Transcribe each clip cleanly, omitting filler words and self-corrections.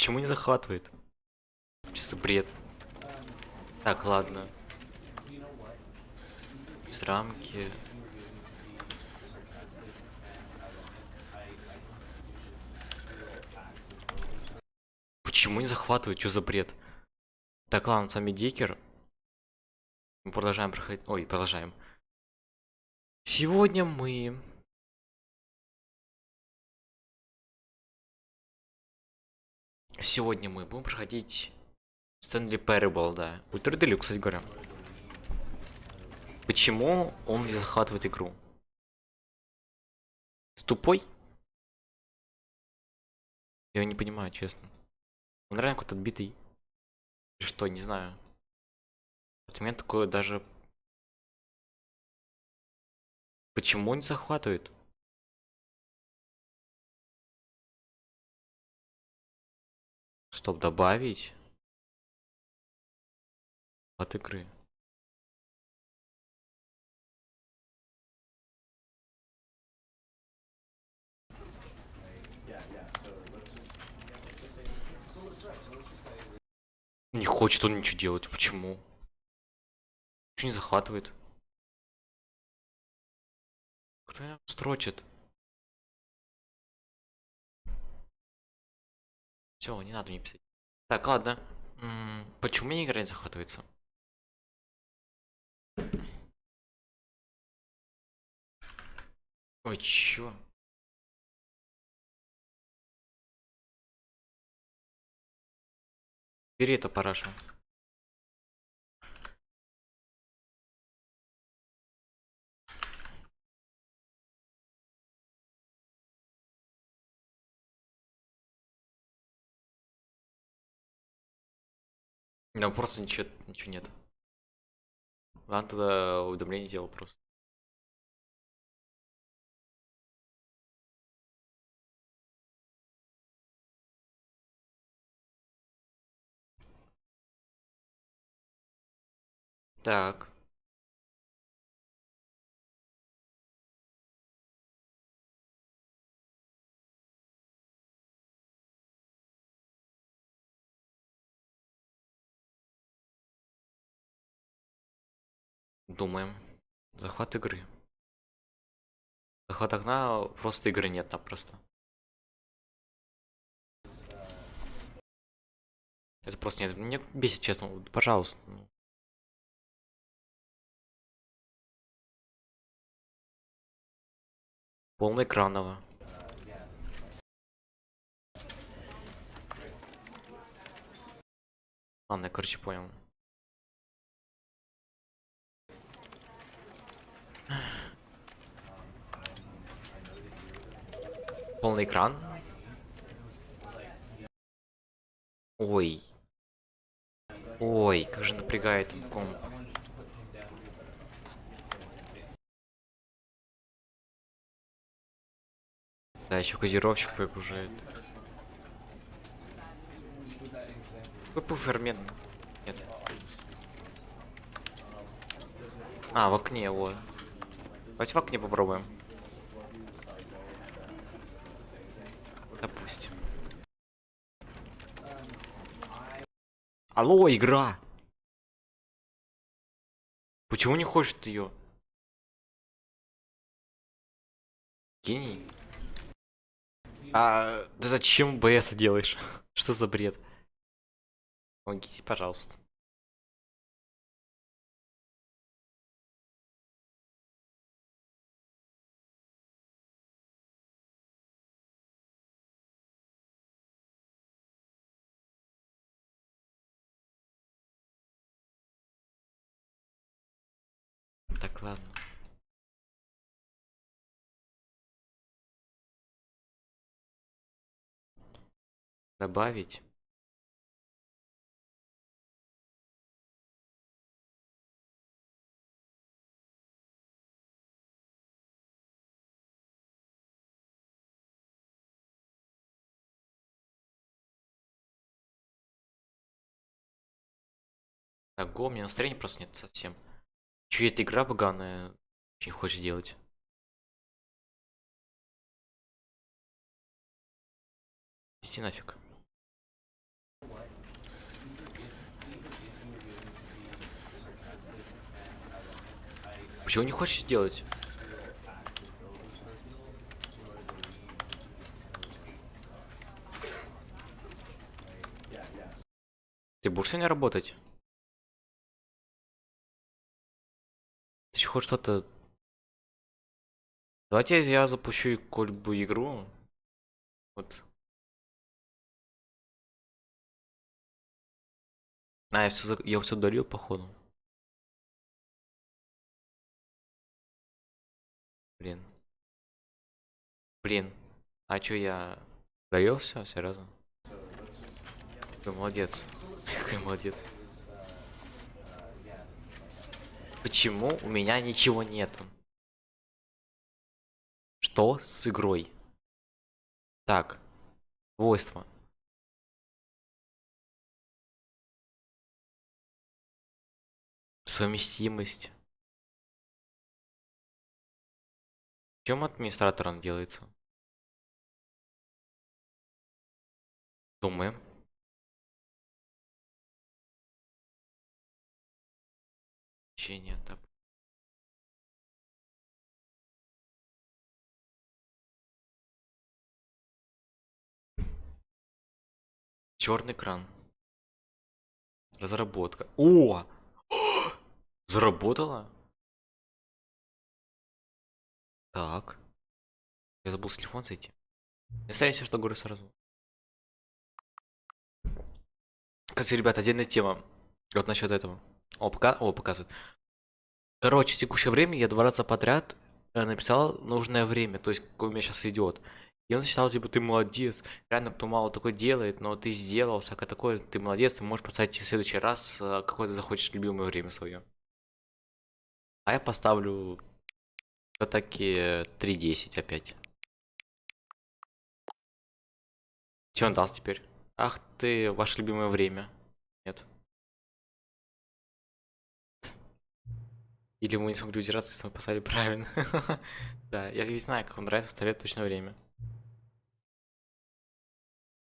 Почему не захватывает? Чисто бред. Так, ладно. Без рамки. Почему не захватывает? Что за бред? Так, ладно, с вами Дикер. Мы продолжаем проходить. Ой, продолжаем. Сегодня мы будем проходить Stanley Parable, да. Ультра Deluxe, кстати говоря. Почему он не захватывает игру? Ты тупой? Я не понимаю, честно. Он реально какой-то отбитый. Или что, не знаю. Вот у меня такое даже... Почему не захватывает? Стоп, добавить от игры. Не хочет он ничего делать. Почему? Почему не захватывает? Кто меня строчит? Все, не надо мне писать. Так, ладно. Почему мне игра не захватывается? Ой, чё? Бери это, парашу. Да, просто ничего нет. Ладно, тогда уведомление делал просто. Так. Думаем. Захват игры. Захват окна, просто игры нет напросто. Это просто нет. Меня бесит, честно. Пожалуйста. Полный экраново. Ладно, я, короче, понял. Полный экран. Ой. Ой, как же напрягает комп. Да, еще кодировщик прогружает. Какой пуфермен? Нет. А, в окне его. Давайте в окне попробуем. Допустим. Алло, игра! Почему не хочет ее? Гений? А да зачем БС делаешь? Что за бред? Помогите, пожалуйста. Так, ладно. Добавить. Так, го, у меня настроения просто нет совсем. Чё, эта игра поганая? Что не хочешь делать? Иди нафиг. Почему не хочешь делать? Ты будешь сегодня работать? Ты еще хочешь что-то... Давайте я запущу какую-либо игру. Вот. А, я все удалил, походу. Блин. Блин. А чё я... Удалил все, серьезно? Какой молодец. Какой молодец. Почему у меня ничего нету? Что с игрой? Так. Свойства. Совместимость. Чем администратором делается? Думаем. Течение этап. Черный экран. Разработка. О! Заработала? Так. Я забыл с телефона зайти. Я стараюсь, что говорю сразу. Кстати, ребят, отдельная тема. Вот насчет этого. О, показывает. Короче, текущее время я 2 раза подряд написал нужное время, то есть какое у меня сейчас идет. И он считал, типа, ты молодец. Реально, кто мало такое делает, но ты сделал, всякое такое, ты молодец, ты можешь поставить в следующий раз какое ты захочешь любимое время свое. А я поставлю все-таки 3:10 опять. Че он даст теперь? Ах ты, ваше любимое время. Нет. Или мы не смогли удержаться, если мы поставили правильно. Да, я ведь знаю, как вам нравится вставлять точное время.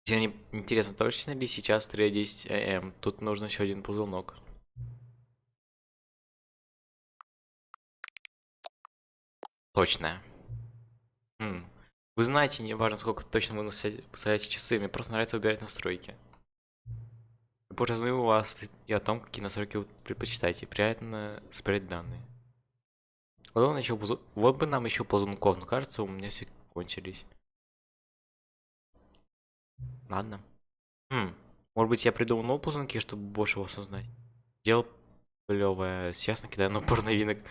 Тебе интересно, точно ли сейчас 3:10 АМ? Тут нужно еще один ползунок. Точно. Вы знаете, не важно, сколько точно вы ставите часы, мне просто нравится выбирать настройки. Я познаю вас и о том, какие настройки вы предпочитаете. Приятно собирать данные. Вот бы нам еще ползунков, но кажется, у меня все кончились. Ладно. Может быть, я придумал новые ползунки, чтобы больше вас узнать. Дело плевое. Сейчас накидаю набор новинок.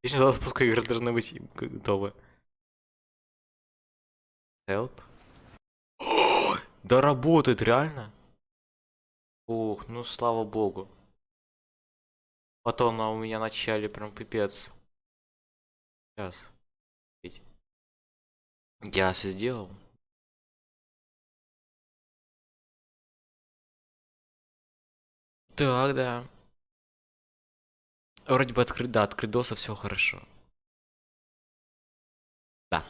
Здесь запуска игры должны быть готовы. Help. Да работает, реально? Ух, ну слава богу. Потом у меня начали прям пипец. Сейчас. Я все сделал. Так, да. Вроде бы открыть, да, открыть доса, все хорошо. Да.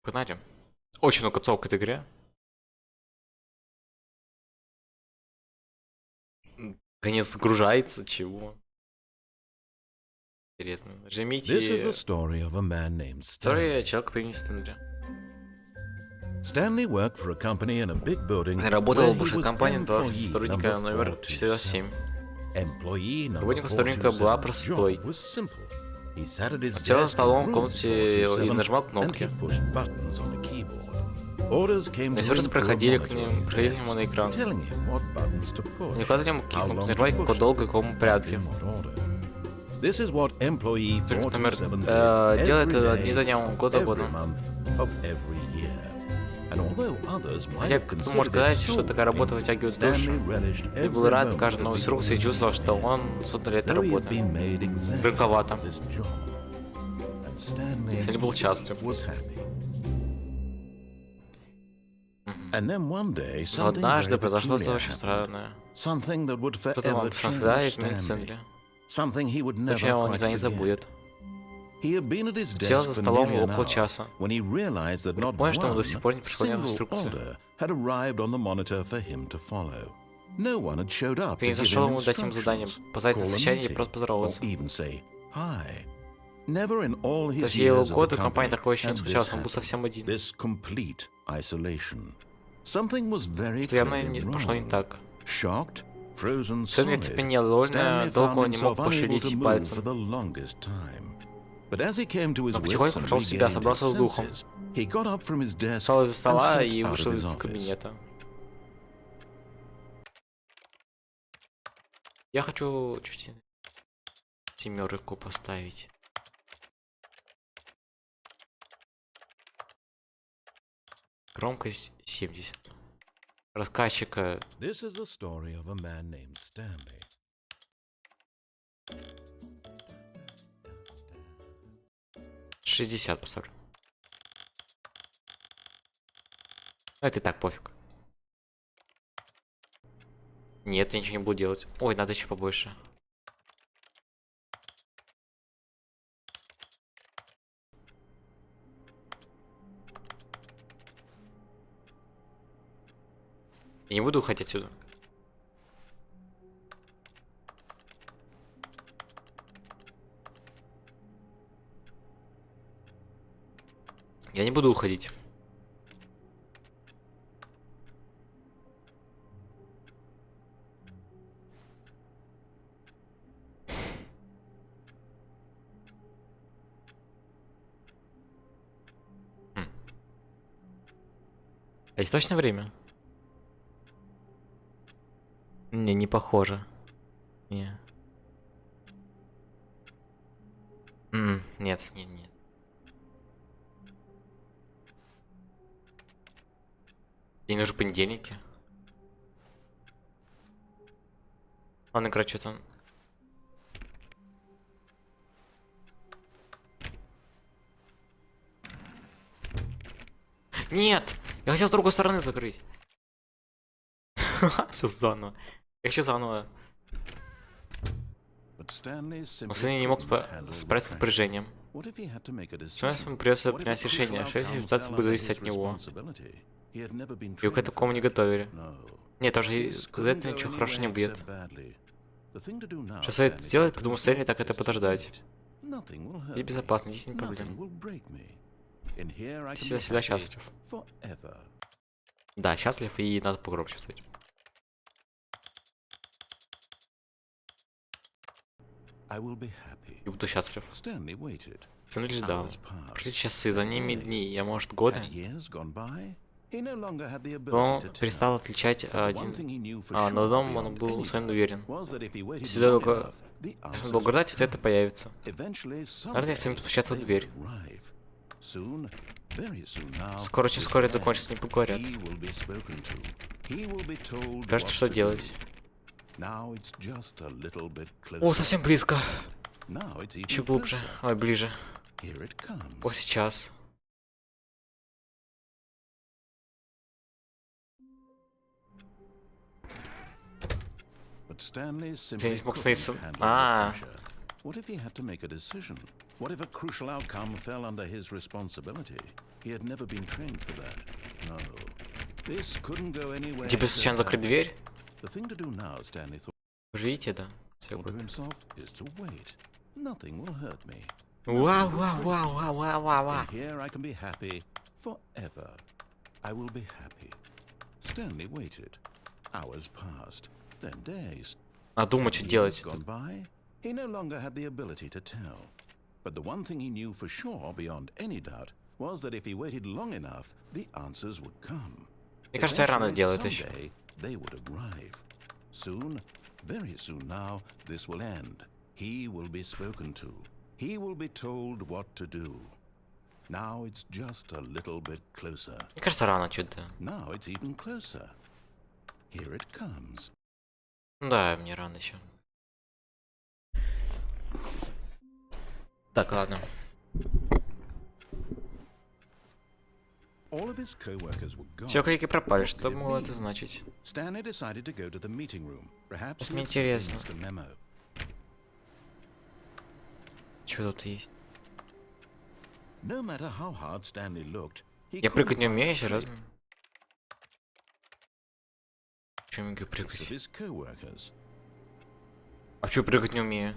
Погнали. Очень много концовок к этой игре. Конец загружается, чего? Интересно. Жмите. История человека по имени Стэнли. Stanley worked for a company in a big building. Работал в большой компании, сотрудника номер 407. Работник сотрудника была простой. Сидел за столом в комнате и нажимал кнопки. Инструкции проходили к нему на экран. Не указывали ему, какие кнопки нажимать, как долго, в каком порядке. Номер делает это дни за днем, год за годом. Хотя кто-то может сказать, что такая работа вытягивает душу. Я был рад каждой новой инструкции и чувствовал, что он создал эту работу. Громковато. Если был счастлив. Но однажды произошло что-то очень странное. Что-то он навсегда изменит Стэнли. Точнее, он никогда не забудет. Сел за столом около часа. Понял, что ему до сих пор не пришла инструкция. Ты не зашел ему дать ему задание, позвать на совещание и просто поздороваться. Never in all То his есть его years at the годы компания company такого еще не had случалось, this он был happen. совсем один. This complete isolation. Something was very Что явно clearly пошло не wrong. так. Shocked, frozen Сын solid, оцепенел, Stanley долго found он не мог himself unable to пошевелить move for пальцем. the longest time. But as he came to his Но wits потихоньку and пришел в себя, regained his собрался с духом. senses, he got up from his desk Встал из-за and стола stepped и out of вышел his из office. кабинета. Я хочу чуть семерку поставить. Громкость 70. Рассказчика This is the story of a man named Stanley. 60 поставлю. Ну, это и так пофиг. Нет, я ничего не буду делать. Ой, надо еще побольше. Я не буду уходить отсюда. Я не буду уходить. А есть точно время? Не похоже. Не. Нет. Мне нужны понедельники. Ладно, игра, что там? Нет! Я хотел с другой стороны закрыть. Все заново. Я хочу заново. Но Stanley не мог справиться с напряжением. Сейчас ему придется принять решение, что если ситуация будет зависеть от него. Его к такому не готовили. Нет, даже из-за этого ничего хорошего не будет. Что стоит сделать, потому что Stanley так это подождать. И безопасно, здесь не проблем. Всегда счастлив. Да, счастлив, и надо погромче стать. И буду счастлив. Stanley ждал. Прошли часы, за ними дни, а может годы. Он перестал отличать один. На дом он был совершенно уверен. Если долго ждать, ответ появится. Наверное, если им постучаться в дверь. Скоро, очень скоро это закончится, не поговорят. Кажется, что делать. О, совсем близко. Еще глубже. Ой, ближе. О, сейчас. Stanley Я не смог становиться... What if he had to make a decision? What if a crucial outcome fell under his responsibility? He had never been trained for that. No. This couldn't go anywhere. Тебе случайно закрыть дверь? The thing to do now, Stanley thought. Вы же видите, да? Все To будет. himself is to wait. Nothing will hurt me. Вау. Here I can be happy forever. I will be happy. Stanley waited. Hours passed, then days. А думать, что делать? Gone by. He no longer had the ability to tell. But the one thing he knew for sure, beyond any doubt, was that if he waited long enough, the answers would come. Мне кажется, я рано делаю это еще. Someday, they would arrive. Soon, very soon now, this will end. He will be spoken to. He will be told what to do. Now it's just a little bit closer. Мне кажется, рано что-то. Now it's even closer. Here it comes. Да, мне рано еще. Так, ладно. All of his co-workers were gone. Все клики пропали, что могло это значить? Stanley decided to go to the meeting room. Perhaps Мне he had интересно. sent a memo. Что тут есть? No matter how hard Stanley looked, he Я прыгать не couldn't умею, find серьезно? trace Че я могу of прыгать? his co-workers. А чё прыгать не умею?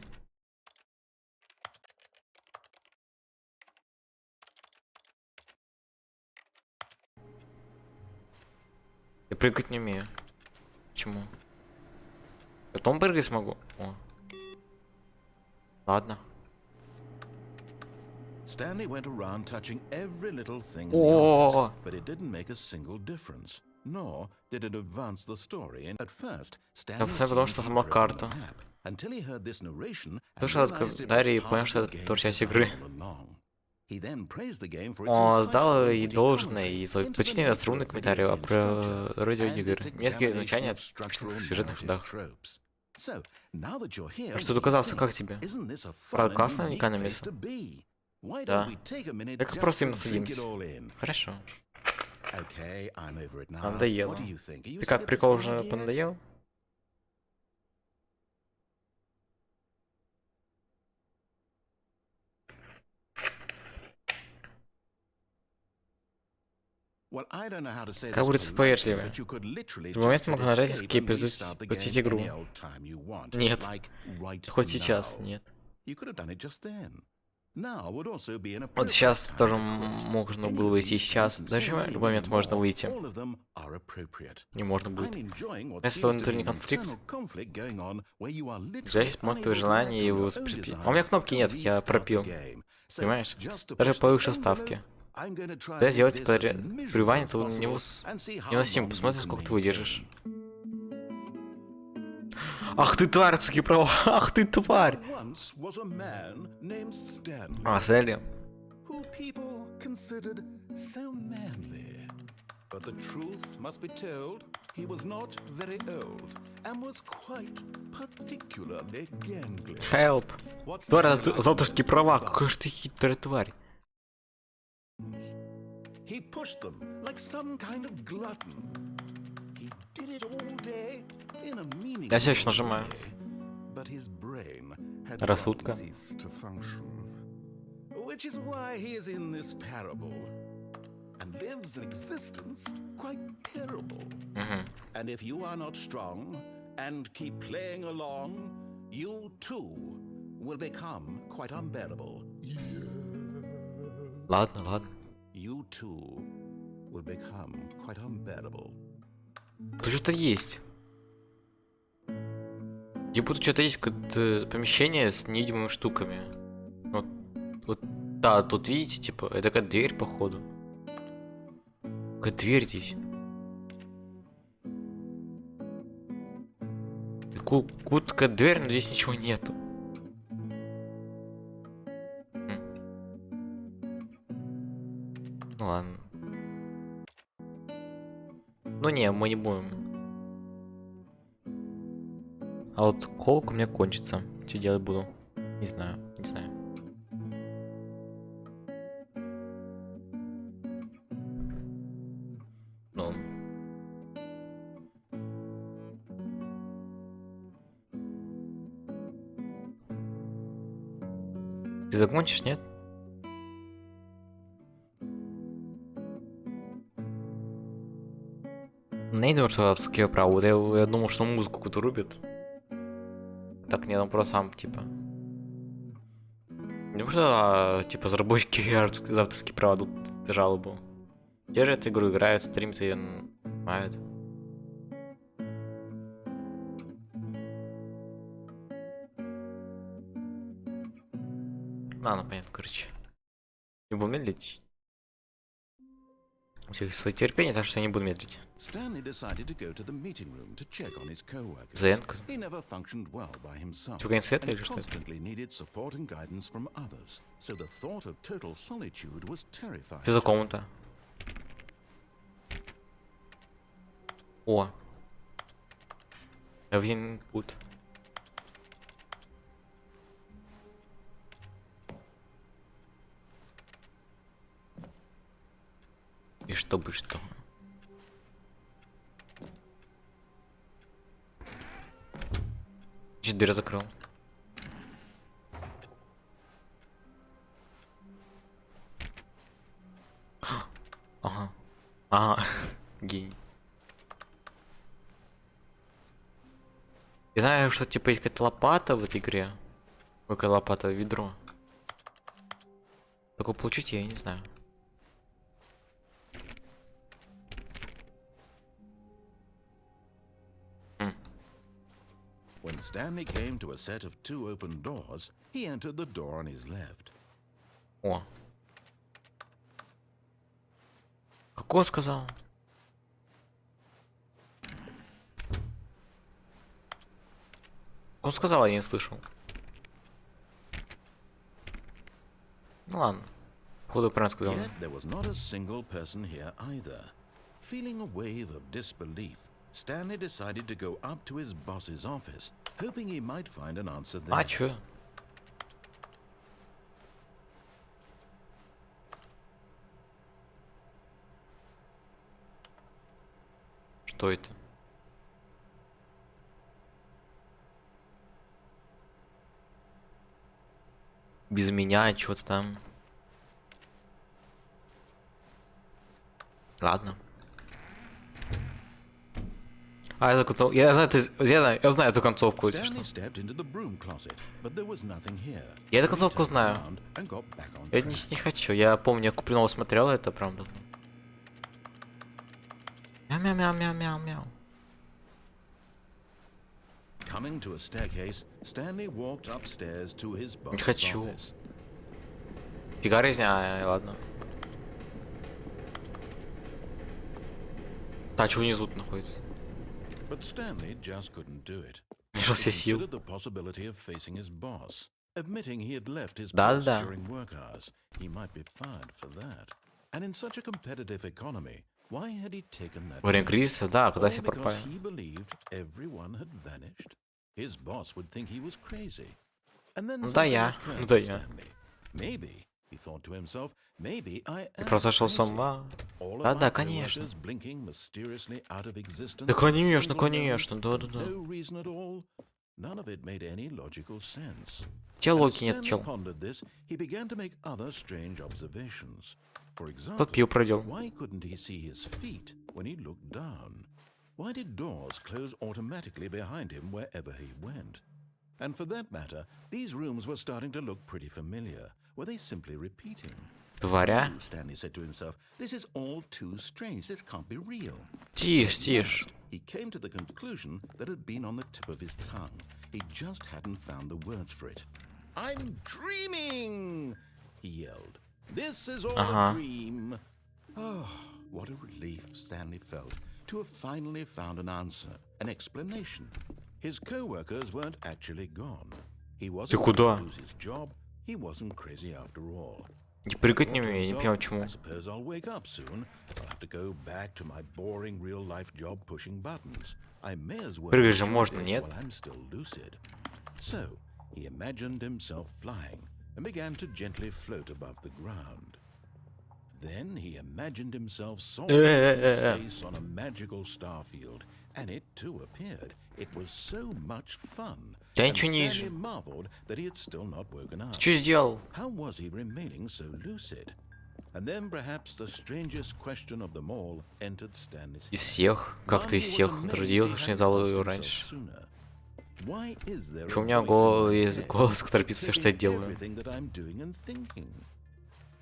Я прыгать не умею. Почему? Потом прыгать смогу. О. Ладно. Stanley went around touching every little thing in the Oh. office, but it didn't make a single difference, nor did it advance the story. And at first, Stanley потому seemed что to be сама broken карта. the map until he heard this narration and Слушай, realized it was комментарий и part понял, of что the это game's тоже часть design игры. all along. He then praised the game for its Он сдал insightful и witty должное, commentary и за into the почти nature струнный of комментарий video о game structure радиоигр. and its Несколько examination изучения of structural сюжетных narrative ходах. tropes. So, now that you're here, А что, what do you доказался, think? как тебе? Isn't this a fun Правда, and классное unique уникальное place место. to be? Why Да. don't we take a minute Только just просто to именно drink it садимся. all in? Хорошо. Okay, I'm over it now. Надоело. What do you think? Are you Ты sick как, of this прикол gag уже yet? понадоел? Well, I don't know how to say Как this будет politely, повежливее? but you could literally В момент just можно hit нажать escape escape and и restart the запустить game игру. any old time you want. Нет. Like right Хоть сейчас, now. нет. You could have done it just then. Now would also be an Вот appropriate сейчас time тоже to quit. можно Any было of выйти these сейчас. sentences, Даже в and любой момент many можно more, выйти. all of them are appropriate. Не можно будет. I'm enjoying what Вместо seems того to be внутренний an конфликт. internal conflict going on where you are literally Здесь смотрит твои unable to желания act и on его your own спрепи. desires А у меня кнопки to нет, я restart the пропил. game. So, Понимаешь? just to Даже push the повыше envelope, ставки. I'm going to try Да, and make сделать this as пребывание miserable as этого possible and see how невыносимо. long you Посмотрим, can сколько ты выдержишь. maintain. Ах ты тварь, психи права. Ах ты тварь. Once was a man named Stanley, А, Stanley. who people considered so manly. But the truth must be told, he was not very old and was quite particularly gangly. Help. What's Тварь, the за авторские права. about? Какая же ты хитрая тварь. He pushed them like some kind of glutton. He did it all day in a meaningless Я все еще нажимаю. way, but his brain had Рассудка. long ceased to function. Which is why he is in this parable and lives an existence quite terrible. And if you are not strong and keep playing along, you too will become quite unbearable. Ладно, ладно. You too will become quite unbearable. Тут что-то есть. Где будто что-то есть, какое-то помещение с невидимыми штуками. Вот, да, тут видите, типа, это какая дверь, походу. Какая дверь здесь. Тут такая дверь, но здесь ничего нету. Ну ладно. Ну не, мы не будем. А вот колк у меня кончится. Что делать буду? Не знаю, не знаю. Ну. Ты закончишь, нет? Не думаю, что авторские права. Вот я думал, что музыку какую-то рубит. Так, не, он просто сам, типа. Не думаю, что, типа, разработчики за авторские права тут жалобу. Те же эту игру играют, стримят ее, понимают. Ладно, понятно, короче. Не буду медлить. У всех свое терпение, так что я не буду медлить. Stanley decided to go to the meeting room to check on his co-workers. Зенка. He never functioned well by himself Типа конец света and или что это? constantly needed support and guidance from others. So the thought of total solitude was terrifying. Что за комната? О. Один путь. И чтобы что? Чуть дверь закрыл. Ага. Ага. Гений. Я знаю, что типа есть какая-то лопата в этой игре. Какая лопата, ведро. Только получить я не знаю. Stanley came to a set of 2 open doors, he entered the door on his left. О. Какого сказал? Он сказал, я не слышал. Ну ладно. Походу правильно сказал. Yet there was not a single person here either. Feeling a wave of disbelief, Stanley decided to go up to his boss's office, hoping he might find an answer there. А чё? Что это? Без меня, что-то там. Ладно. А, я знаю эту концовку, если что. Я эту концовку знаю. Я не хочу, я помню, я куплено смотрел это, правда. Мяу-мяу-мяу-мяу-мяу. Coming to a staircase, Stanley walked upstairs to his boss's Не хочу. office. Фига резня, ладно. Так, что внизу находится? But Stanley just couldn't do it. Лишил все He сил. considered the possibility of facing his boss, admitting he had left his Да, boss да. during work hours. He might be fired for that. And in such a competitive economy, why had he taken that Во время risk? кризиса, да, когда All все because пропали. he believed everyone had vanished. His boss would think he was crazy. And then Да something я, occurred да to я. Stanley. Maybe, he thought to himself, maybe I Ты am просто сошел с crazy. ума. All of Да, my да, конечно. coworkers blinking mysteriously out of existence Да for a конечно, single конечно, moment, да-да-да. no reason at all. None of it made any logical sense. Тебе And as локи нет, Stanley чел. pondered this, he began to make other strange observations. For Тот example, пиво продел. why couldn't he see his feet when he looked down? Why did doors close automatically behind him wherever he went? And for that matter, these rooms were starting to look pretty familiar. Were they simply repeating? Тваря. No, Stanley said to himself, this is all too strange. This can't be real. Тише, At тише. last, he came to the conclusion that had been on the tip of his tongue. He just hadn't found the words for it. I'm dreaming! He yelled. This is all a dream. Oh, what a relief Stanley felt to have finally found an answer, an explanation. His co-workers weren't actually gone. He wasn't going куда? to lose his job. He wasn't crazy after all. Не прыгать не Thought to умею, я не himself, понимаю почему. I suppose I'll wake up soon. I'll have to go back to my boring real-life job pushing buttons. I may as well Прыгать же enjoy можно, this нет? while I'm still lucid. So, he imagined himself flying and began to gently float above the ground. Then he imagined himself soaring through space on a magical star field, and it too appeared. It was so much fun. Я And ничего не Stanley вижу. marveled that he had still not woken up. Ты что сделал? How was he remaining so lucid? And then perhaps the strangest question of them all entered Stanley's Из head. всех? Как ты из всех трудился, что не зал его раньше? Что у меня голос, который пишет, что я делаю.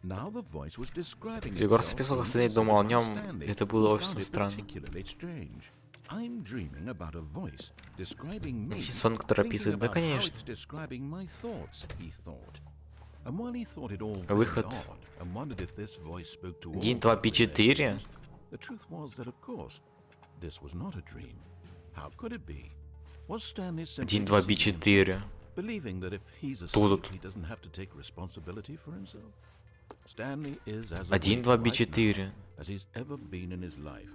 Егор записывал, как Stanley думал о нем, и это было очень странно. Сон, который описывает, да, конечно. Выход. 1, 2, 5, 4. The truth was that, of course, this was not a dream. How could it be? Was Stanley simply 1, 2, deceiving 4. himself, believing that if he's Тут. asleep, he doesn't have to take responsibility for himself? Stanley is as 1, awake 2, right 4. now as he's ever been in his life.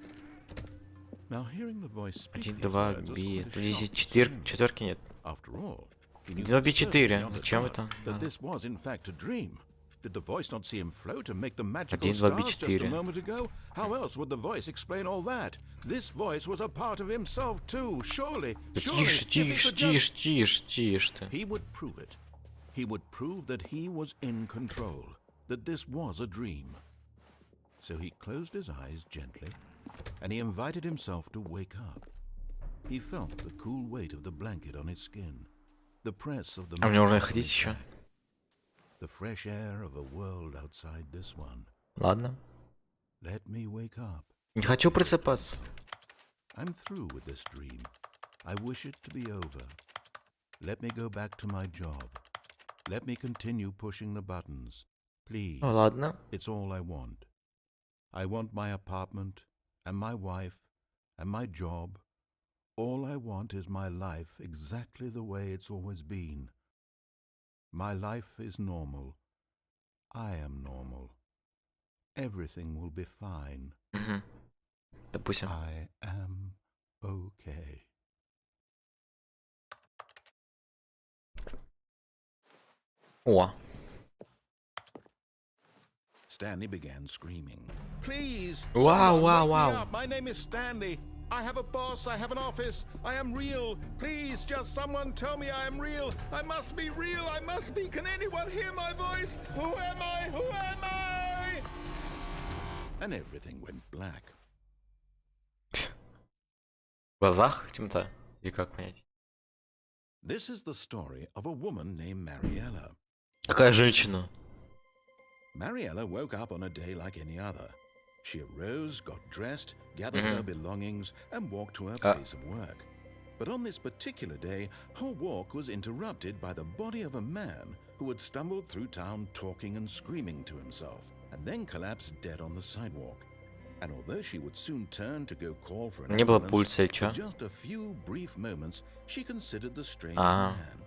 Now, hearing the voice speak 1, these 2, words was 5. quite a shock Здесь to 4, Stanley. четверки нет. After all, he knew 1, 2, for 5, certain 4. beyond a Зачем doubt это? that А. this was in fact a dream. Did the voice not see him float and make the magical 1, 2, stars just a 4. moment ago? How else would the voice explain all that? This voice was a part of himself too, surely. Да Surely, тише, if he тише, could just... тише, тише, тише ты. He would prove it. He would prove that he was in control, that this was a dream. So he closed his eyes gently, and he invited himself to wake up. He felt the cool weight of the blanket on his skin, the press of the А мне нужно mattress on ходить his еще. back, the fresh air of a world outside this one. Ладно. Let me wake up. Не хочу просыпаться. I'm through with this dream. I wish it to be over. Let me go back to my job. Let me continue pushing the buttons. Please. Ну ладно. It's all I want. I want my apartment, and my wife, and my job. All I want is my life exactly the way it's always been. My life is normal. I am normal. Everything will be fine. Угу. Допустим. I am okay. О. Stanley began screaming. Please! Wow, someone wow, wake me wow. up. My name is Stanley. I have a boss. I have an office. I am real. Please, just someone tell me I am real. I must be real. I must be. Can anyone hear my voice? Who am I? Who am I? And everything went black. В глазах темнота? Или как понять? This is the story of a woman named Mariella. Какая женщина? Mariella woke up on a day like any other. She arose, got dressed, gathered her belongings, and walked to her place of work. But on this particular day, her walk was interrupted by the body of a man who had stumbled through town talking and screaming to himself, and then collapsed dead on the sidewalk. And although she would soon turn to go call for an Не было ambulance, пульса или for чё? just a few brief moments, she considered the strange Ага. man.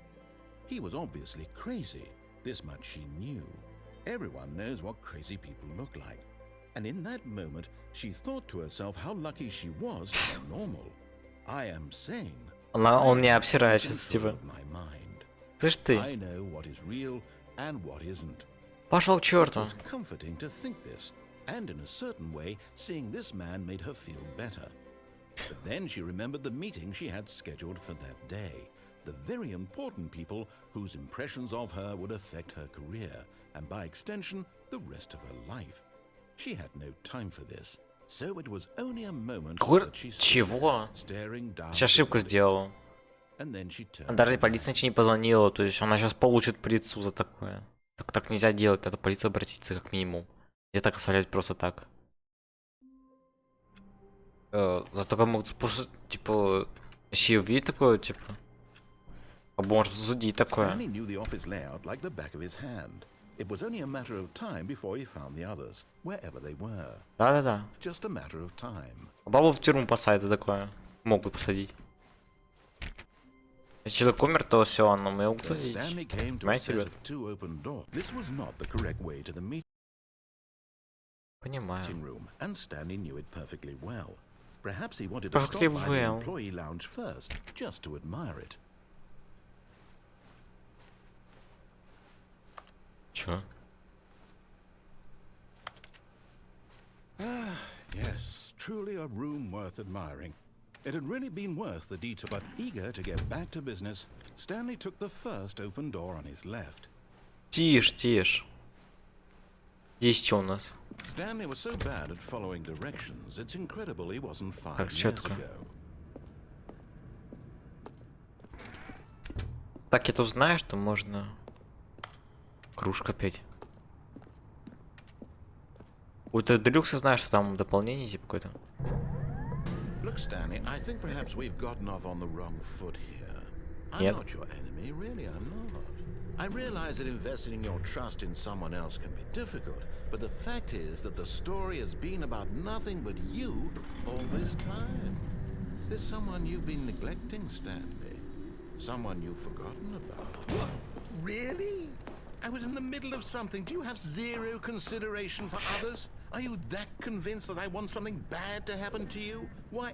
He was obviously crazy. This much she knew. Everyone knows what crazy people look like. And in that moment, she thought to herself how lucky she was to be normal. I am sane. Он не I am обсирает in сейчас, control типа. of my mind. Слышь ты, I know what is real and what isn't. пошел к It черту. was comforting to think this, and in a certain way, seeing this man made her feel better. But then she remembered the meeting she had scheduled for that day. The very important people whose impressions of her would affect her career, and by extension, the rest of her life. She had no time for this, so it was only a moment that she stood Чего? there, staring down Сейчас at the ошибку building. сделал. And then she turned Даже to полиция back. ничего не позвонила, то есть она сейчас получит по лицу за такое. Так нельзя делать, надо полиция обратиться как минимум. Не так оставлять просто так. Зато кому просто, типа, если увидеть такое, типа, может судить такое. Stanley knew the office layout like the back of his hand. It was only a matter of time before he found the others, wherever they were. Да-да-да. Just a matter of time. Бабу в тюрьму посадят за такое. Могут посадить. Если человек умер, то все, оно мы его When посадить. Stanley came to a Понимаете, set ребят? of two open doors. This was not the correct way to the meeting Понимаю. room, and Stanley knew it perfectly well. Perhaps he wanted to Perfectly stop by the well. employee lounge first, just to admire it. Чё? Yes, truly a room worth admiring. It had really been worth the detour, but eager to get back to business, Stanley took the first open door on his left. Тише, тише. Здесь что у нас? Stanley was so bad at following directions, it's incredible he wasn't 5 Так, years чётко. ago. Так, я тут знаю, что можно... Кружка опять. У этого Deluxe знаю, что там дополнение типа какое-то. Look, Stanley, I think perhaps we've gotten off on the wrong foot here. I'm Yep. not your enemy, really, I'm not. I realize that investing your trust in someone else can be difficult, but the fact is that the story has been about nothing but you all this time. There's someone you've been neglecting, Stanley. Someone you've forgotten about. What? Really? I was in the middle of something. Do you have zero consideration for others? Are you that convinced that I want something bad to happen to you? Why,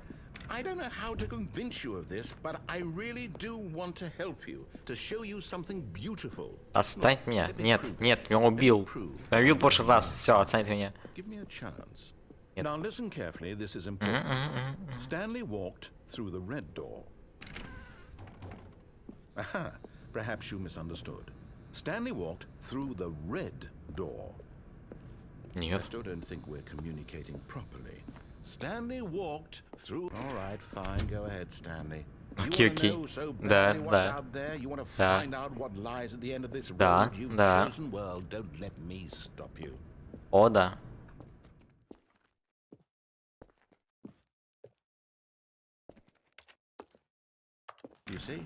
I don't know how to convince you of this, but I really do want to help you, to show you something beautiful. Отстань от меня. Let me Нет, prove нет, it. меня Let me убил. prove Я убил в I'm прошлый not раз. Все, lying. отстань от меня. Give me a chance. Yes. Now listen carefully, this is important. Stanley walked through the red door. Aha, perhaps you misunderstood. Stanley walked through the red door. I Нет. still don't think we're communicating properly. Stanley walked through... All right, fine, go ahead, Stanley. You Окей, want to окей. know so Да, badly what's да. out there? You want to Да. find out what lies at the end of this Да, road you've да. chosen? Well, don't let me stop you. О, да. You see?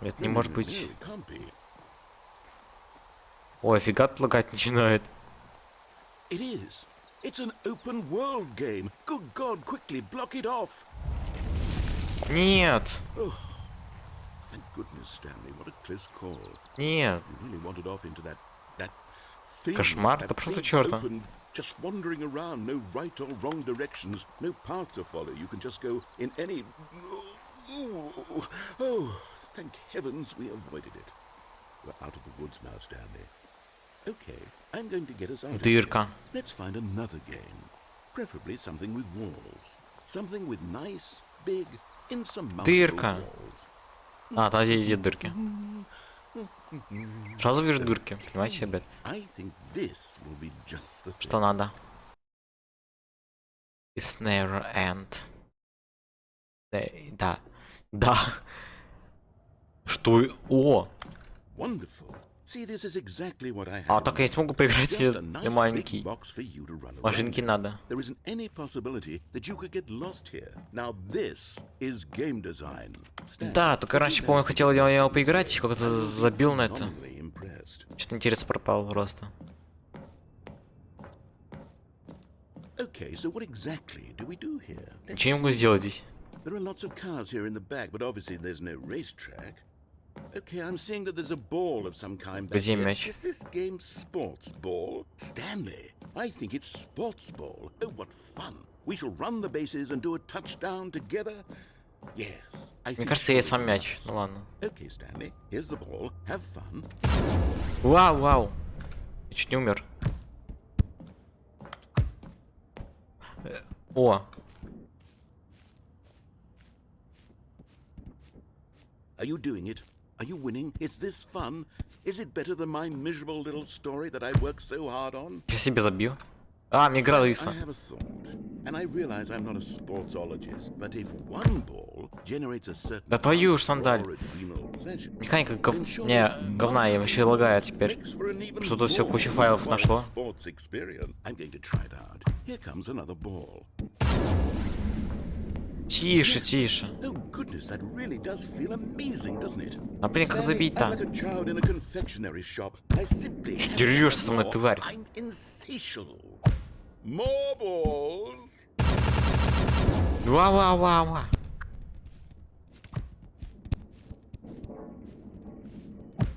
Это не может быть. Ой, офига лагать начинает. It is. It's an open world game. Good God, quickly block it off. Нет. Thank goodness, Stanley. What a close call. Нет. You really wandered off into that thing. Кошмар, да пошел ты чёрта. Just wandering around, no right or wrong directions, no path to follow. You can just go in any. Oh, thank heavens we avoided it. We're out of the woods now, Stanley. Okay, I'm going to get us out of here. Дырка. Let's find another game. Preferably something with walls. Something with nice, big, insurmountable Дырка. walls. А, там здесь дырки. Сразу вижу дырки, понимаете, ребят? I think this will be just the thing. Что надо? It's never end. Да. Да. Что? О! Wonderful. See, this is exactly what I А, had. так я смогу поиграть Just a в nice big маленький. box for you to run around Машинки in. надо. There isn't any possibility that you could get lost here. Now this is game design. Stan, Да, только раньше, помню, хотел я в него поиграть, как-то забил на это. phenomenally impressed. Что-то интерес пропал просто. Okay, so what exactly do we do here? Ничего не могу сделать здесь. There are lots of cars here in the back, but obviously there's no racetrack. Okay, I'm seeing that there's a ball of some kind back Где here. мяч? Is this game sports ball? Stanley, I think it's sports ball. Oh, what fun. We shall run the bases and do a touchdown together. Yes, I Мне think кажется, я surely сам we мяч. must. Ну ладно. Okay, Stanley, here's the ball. Have fun. Вау, вау. Я чуть не умер. О, Are you doing it? Are you winning? Is this fun? Is it better than my miserable little story that I worked so hard on? я себе забью. А, мне игра I зависла. have a thought, and I realize I'm not a sportsologist, but if one ball generates a certain Да твою ж amount of сандаль. raw adrenal pleasure, Механика then surely не, говна, я вообще лагает теперь. makes for an even Что тут все more куча файлов worthwhile нашло. sports experience. I'm going to try it out. Here comes another ball. Тише, тише. Oh goodness, that really does feel amazing, doesn't it? А блин, как Stanley, I'm забить-то? like a child in a confectionery shop. I simply have to дерёшься have со мной, more. тварь? I'm insatiable. More balls. Ва-ва-ва-ва.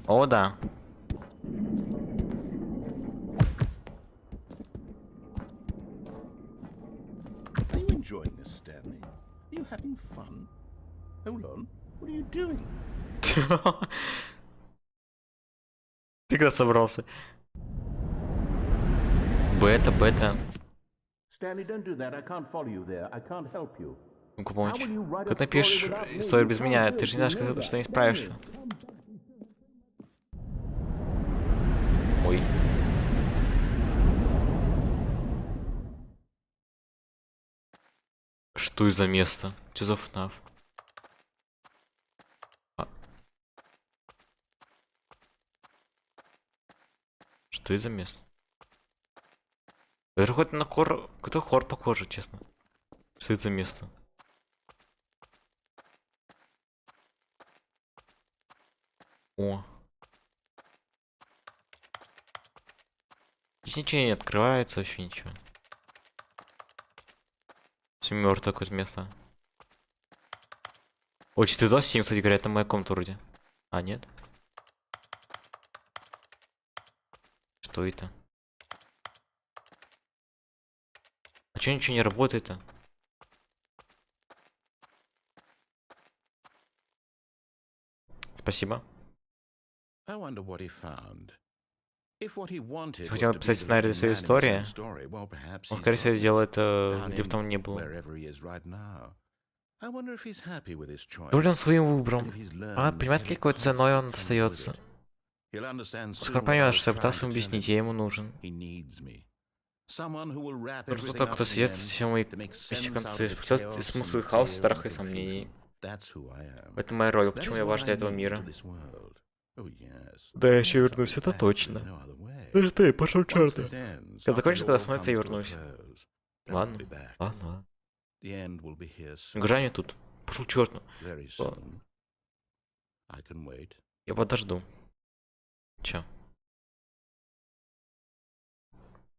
О, да. Are you enjoying this, Stanley? Are you having fun? Hold on. What are you doing? Ты когда собрался? Бета, бета. Stanley, don't do that. I can't follow you there. I can't help you. Ну-ка помочь. Как напишешь историю без меня, ты же не знаешь, что не справишься. Ой. Что из за место? Что за FNAF? Что из за место? Это хоть на хор... Какой-то хор похоже, честно. Что это за место? О. Здесь ничего не открывается, вообще ничего. Все мертвое какое-то место. О, 427, кстати говоря, это моя комната вроде. А, нет? Что это? А чё ничего не работает-то? Спасибо. I wonder what he found. If what he wanted Хотел was to be написать the сценарий leading для своей man in his истории. own story, well, perhaps Он, he's скорее всего, got сделал it это, down где бы in там ни было. wherever he is right now. I wonder if he's happy with his choice. Доволен своим and выбором. if he's А, learned понимает ли, every какой ценой он consequence with остается? it. He'll understand soon Скоро what I поймешь, was что я trying пытался to ему tell объяснить, him. я ему нужен. He needs me. Someone who will wrap Нужен everything тот, up кто at the сведет end все мои to make все sense out концы, of the спасет chaos и смысл и and хаос, fear страха и and сомнений. confusion. That's who I am. Это моя роль, That почему is я what важен для I этого mean мира. to this world. Oh, yes. Да, я Of еще course I'll вернусь, be это back. точно. There's no other way. Даже ты, пошел Once черта. this ends, Когда after закончится, it когда all остановится, я comes to a вернусь. close, then I'll Ладно, be back. ладно. The end will be here soon. Игра не тут. Пошел черт. Very soon. I can wait. Я подожду. Чё?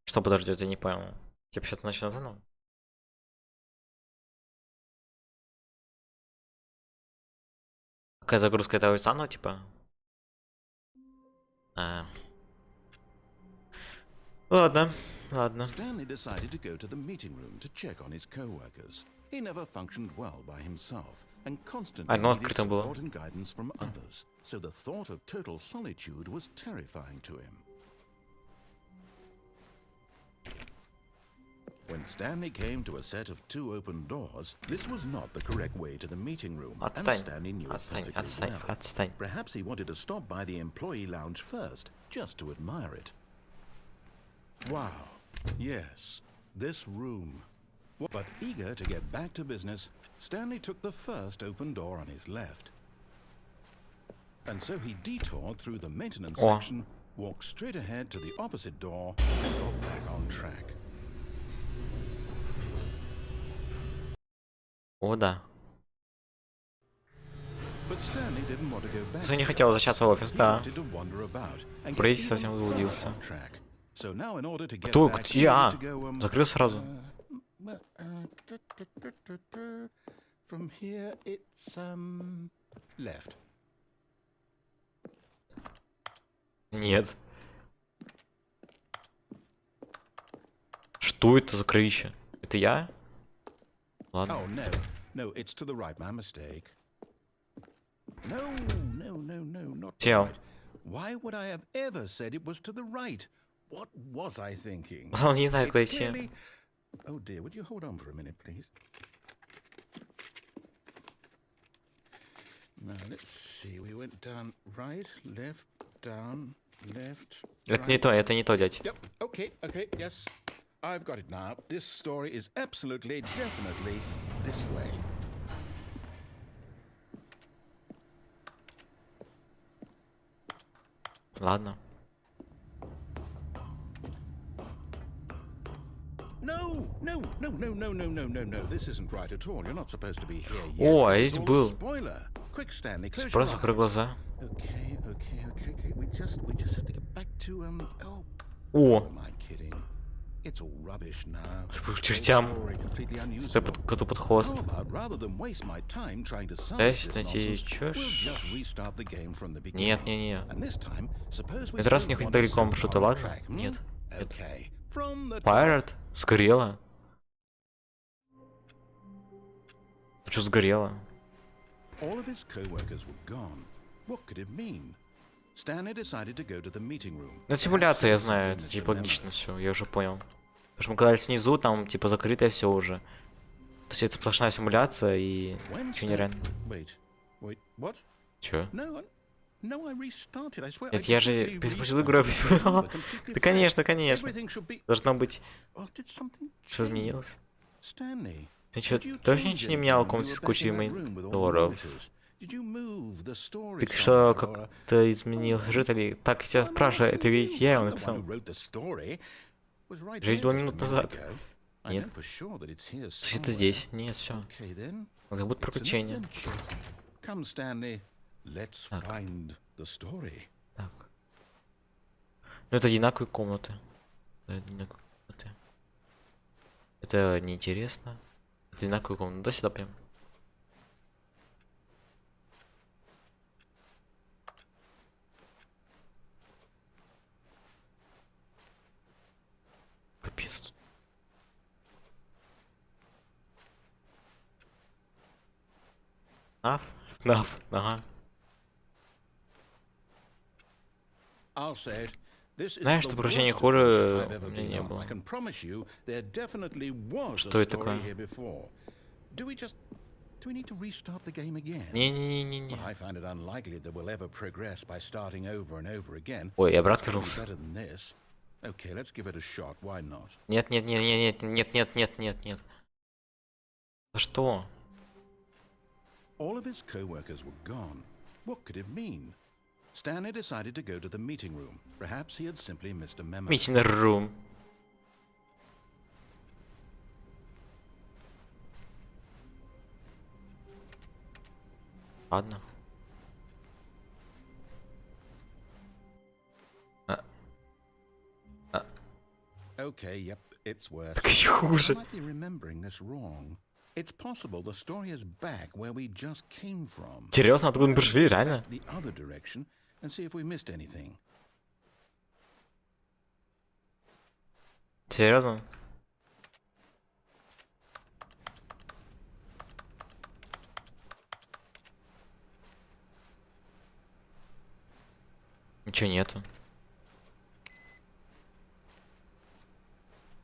Что подождет? Я не понял. Типа сейчас начну заново? Какая загрузка этого заново, типа? А. Ладно, ладно. Stanley decided to go to the meeting room to check on his co-workers. He never functioned well by himself and constantly Оно needed открыто было. support and guidance from others. So the thought of total solitude was terrifying to him. When Stanley came to a set of 2 open doors, this was not the correct way to the meeting room, and Отстань, Stanley knew it отстань, perfectly отстань, well. отстань. Perhaps he wanted to stop by the employee lounge first, just to admire it. Wow, yes, this room. But eager to get back to business, Stanley took the first open door on his left. And so he detoured through the maintenance section, walked straight ahead to the opposite door, and got back on track. О, да. But Stanley didn't want to go back. Я не хотел возвращаться в офис, He да. wanted to wander about and get Пройти even совсем further заблудился. off track. So now in order to get Кто? back, he Я? needed to go, Закрыл сразу. From here it's left. Нет. Что это за кровище? Это я? Ладно. Oh no, it's to the right. My mistake. No, not to the Тел. right. Why would I have ever said it was to the right? What was I thinking? Он не знает, куда It's идти. clearly... Oh dear, would you hold on for a minute, please? Now let's see. We went down right, left, down, left. Это не то, дядь. Yep. Okay. Yes, I've got it now. This story is absolutely, definitely this way. Ладно. No. This isn't right at all. You're not supposed to be here yet. О, а This здесь is all a был. spoiler. Quick, Stanley, close your Просто eyes. закрой глаза. Okay. We just have to get back to Oh, О, am I kidding? It's all rubbish now. к чертям. Story completely unusable. Это коту под хвост. How about, rather than waste my time trying to solve Пытаюсь this найти nonsense, чё we'll ж. just restart the game from the beginning. Нет, не. And this time, suppose we Этот раз don't не хоть wander далеко so маршрута, far off ладно? track, Нет. Okay. From the top. Pirate? Сгорела? Что сгорело? All of his co-workers were gone. What could it mean? Stanley decided to go to the meeting room. Ну, это симуляция, я знаю, это типа логично все, я уже понял. Потому что мы когда снизу, там типа закрытое все уже. То есть это сплошная симуляция и ничего не реально. Wait, what? Чё? No, I restarted. I swear. Это я же перезапустил игру. Да конечно. Должно быть. Что изменилось? Stanley, Ты что, точно ничего не менял в комнате с кучей мониторов? Так что как-то изменил жителей? Так, я тебя спрашиваю, это ведь я его написал. Я видел минут назад. Нет. Это здесь. Нет, все. Как будто приключения. Так. Ну это одинаковые комнаты. Это неинтересно. Одинаковые комнаты. Да, сюда прям. Капец. FNAF, ага. Знаешь, что поручение хуже у меня не было. Что это такое? Не. Ой, я обратно вернулся. Нет. За что? All of his co-workers were gone. What could it mean? Stanley decided to go to the meeting room. Perhaps he had simply missed a memo. Meeting room. Ладно. Okay, yep, it's worse. Так еще хуже. I might be remembering this wrong. It's possible the story is back where we just came from. Серьезно, откуда мы пришли, реально? The other direction and see if we missed anything. Серьезно? Ничего нету.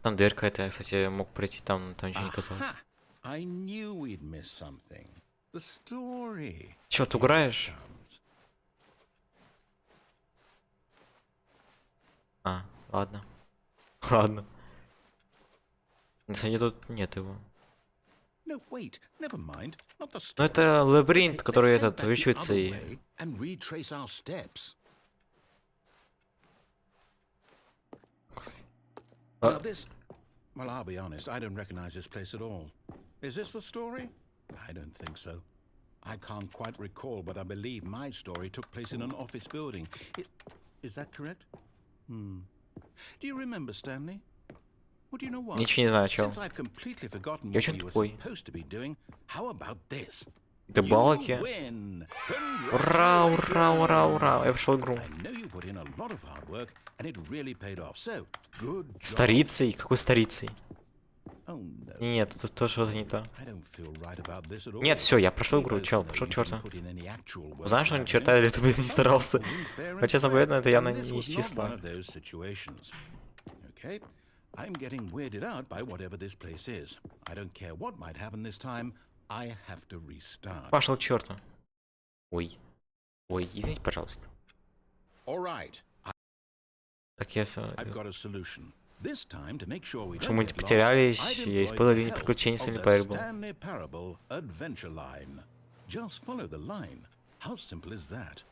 Там дверь какая-то, я, кстати, мог пройти, там ничего не казалось. Aha! I knew we'd miss something. The story. Чё, ты играешь? А, ладно. Ладно. Кстати, тут нет его. No, wait, never mind. Not the Ну story. это лабиринт, Okay, который let's head этот back the вычуется other и... way and retrace our steps. Now this, well, I'll be honest, I don't recognize this place at all. Is this the story? I don't think so. I can't quite recall, but I believe my story took place in an office building. Is that correct? Do you remember, Stanley? Well, do you know what? Ничего не знаю, чё. Since I've completely forgotten Я what очень we were тупой. supposed to be doing, how about this? Ты балки. You win. Ура, ура, ура, ура. Я прошел игру. I know you put in a lot of hard work, and it really paid off. So, good job. Старицей? Какой старицей? Oh, no. Нет, тут то что-то не то. I don't feel right about this at all. Нет, все, я прошел игру, We both чел, know пошел you к черту. didn't put in any actual work Знаешь, что for ни that черта game. или ты бы не старался? In fair and Хотя, честно square, говоря, это явно this не из was not one числа. of those situations. Okay? I'm getting weirded out by whatever this place is. I don't care what might happen this time. I have to restart. Пошел к черту. Ой. Ой, извините, пожалуйста. All right. Так я все. I've got a solution. This time, to make sure we Что don't мы get lost, потерялись, I've я employed испытал the help приключения of Stanley the Parable. Stanley Parable Adventure Line. Just follow the line. How simple is that?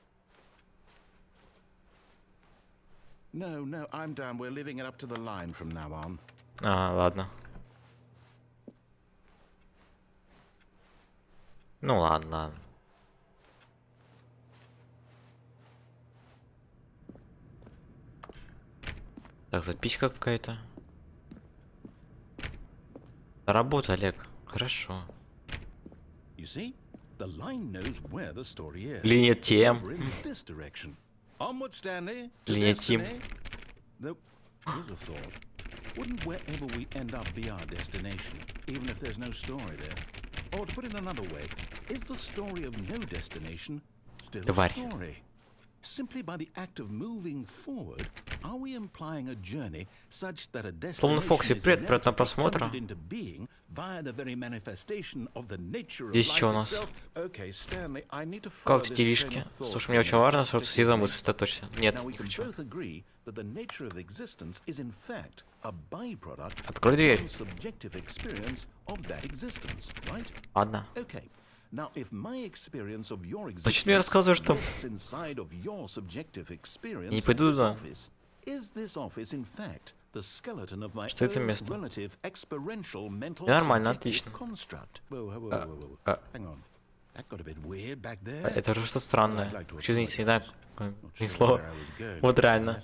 No, no, I'm done. We're leaving it up to the line from now on. А, ладно. Ну ладно, ладно. Так, записка какая-то. Работа, Олег. Хорошо. You see, the line knows where the story is. Линия It's тем. over in this direction. Onward, Stanley. To Линия тем. destiny. Though, here's a thought. Wouldn't wherever we end up be our destination, even if there's no story there? Or to put it another way, is the story of no destination still Тварь. a story? Simply by the act of moving forward, are we implying a journey such that a Словно destination Фокси, is привет, приятного inevitably просмотра. conjured into being via the very manifestation of the nature of Здесь life что у нас? itself? Okay, Stanley, I need to follow Как this train делишки? of thought Слушай, from мне очень now важно, just что a ты замыслить second. сосредоточься. Нет, Now we не can хочу. both agree that the nature of existence is in fact a byproduct Открой of дверь. one's subjective experience of that existence, right? Ладно. Okay. Now, if my experience of your Значит, мне existence рассказываешь, что... rests inside of your subjective experience Не of пойду this туда. office, is this office in fact the skeleton of my Что это own место? relative experiential mental Нормально, subjective отлично. construct? Whoa. Hang on. That got a bit weird back there. Это уже что-то странное. I'd like to Хочу извиниться, не знаю, Not ни sure слова. where I was going Вот with реально. that.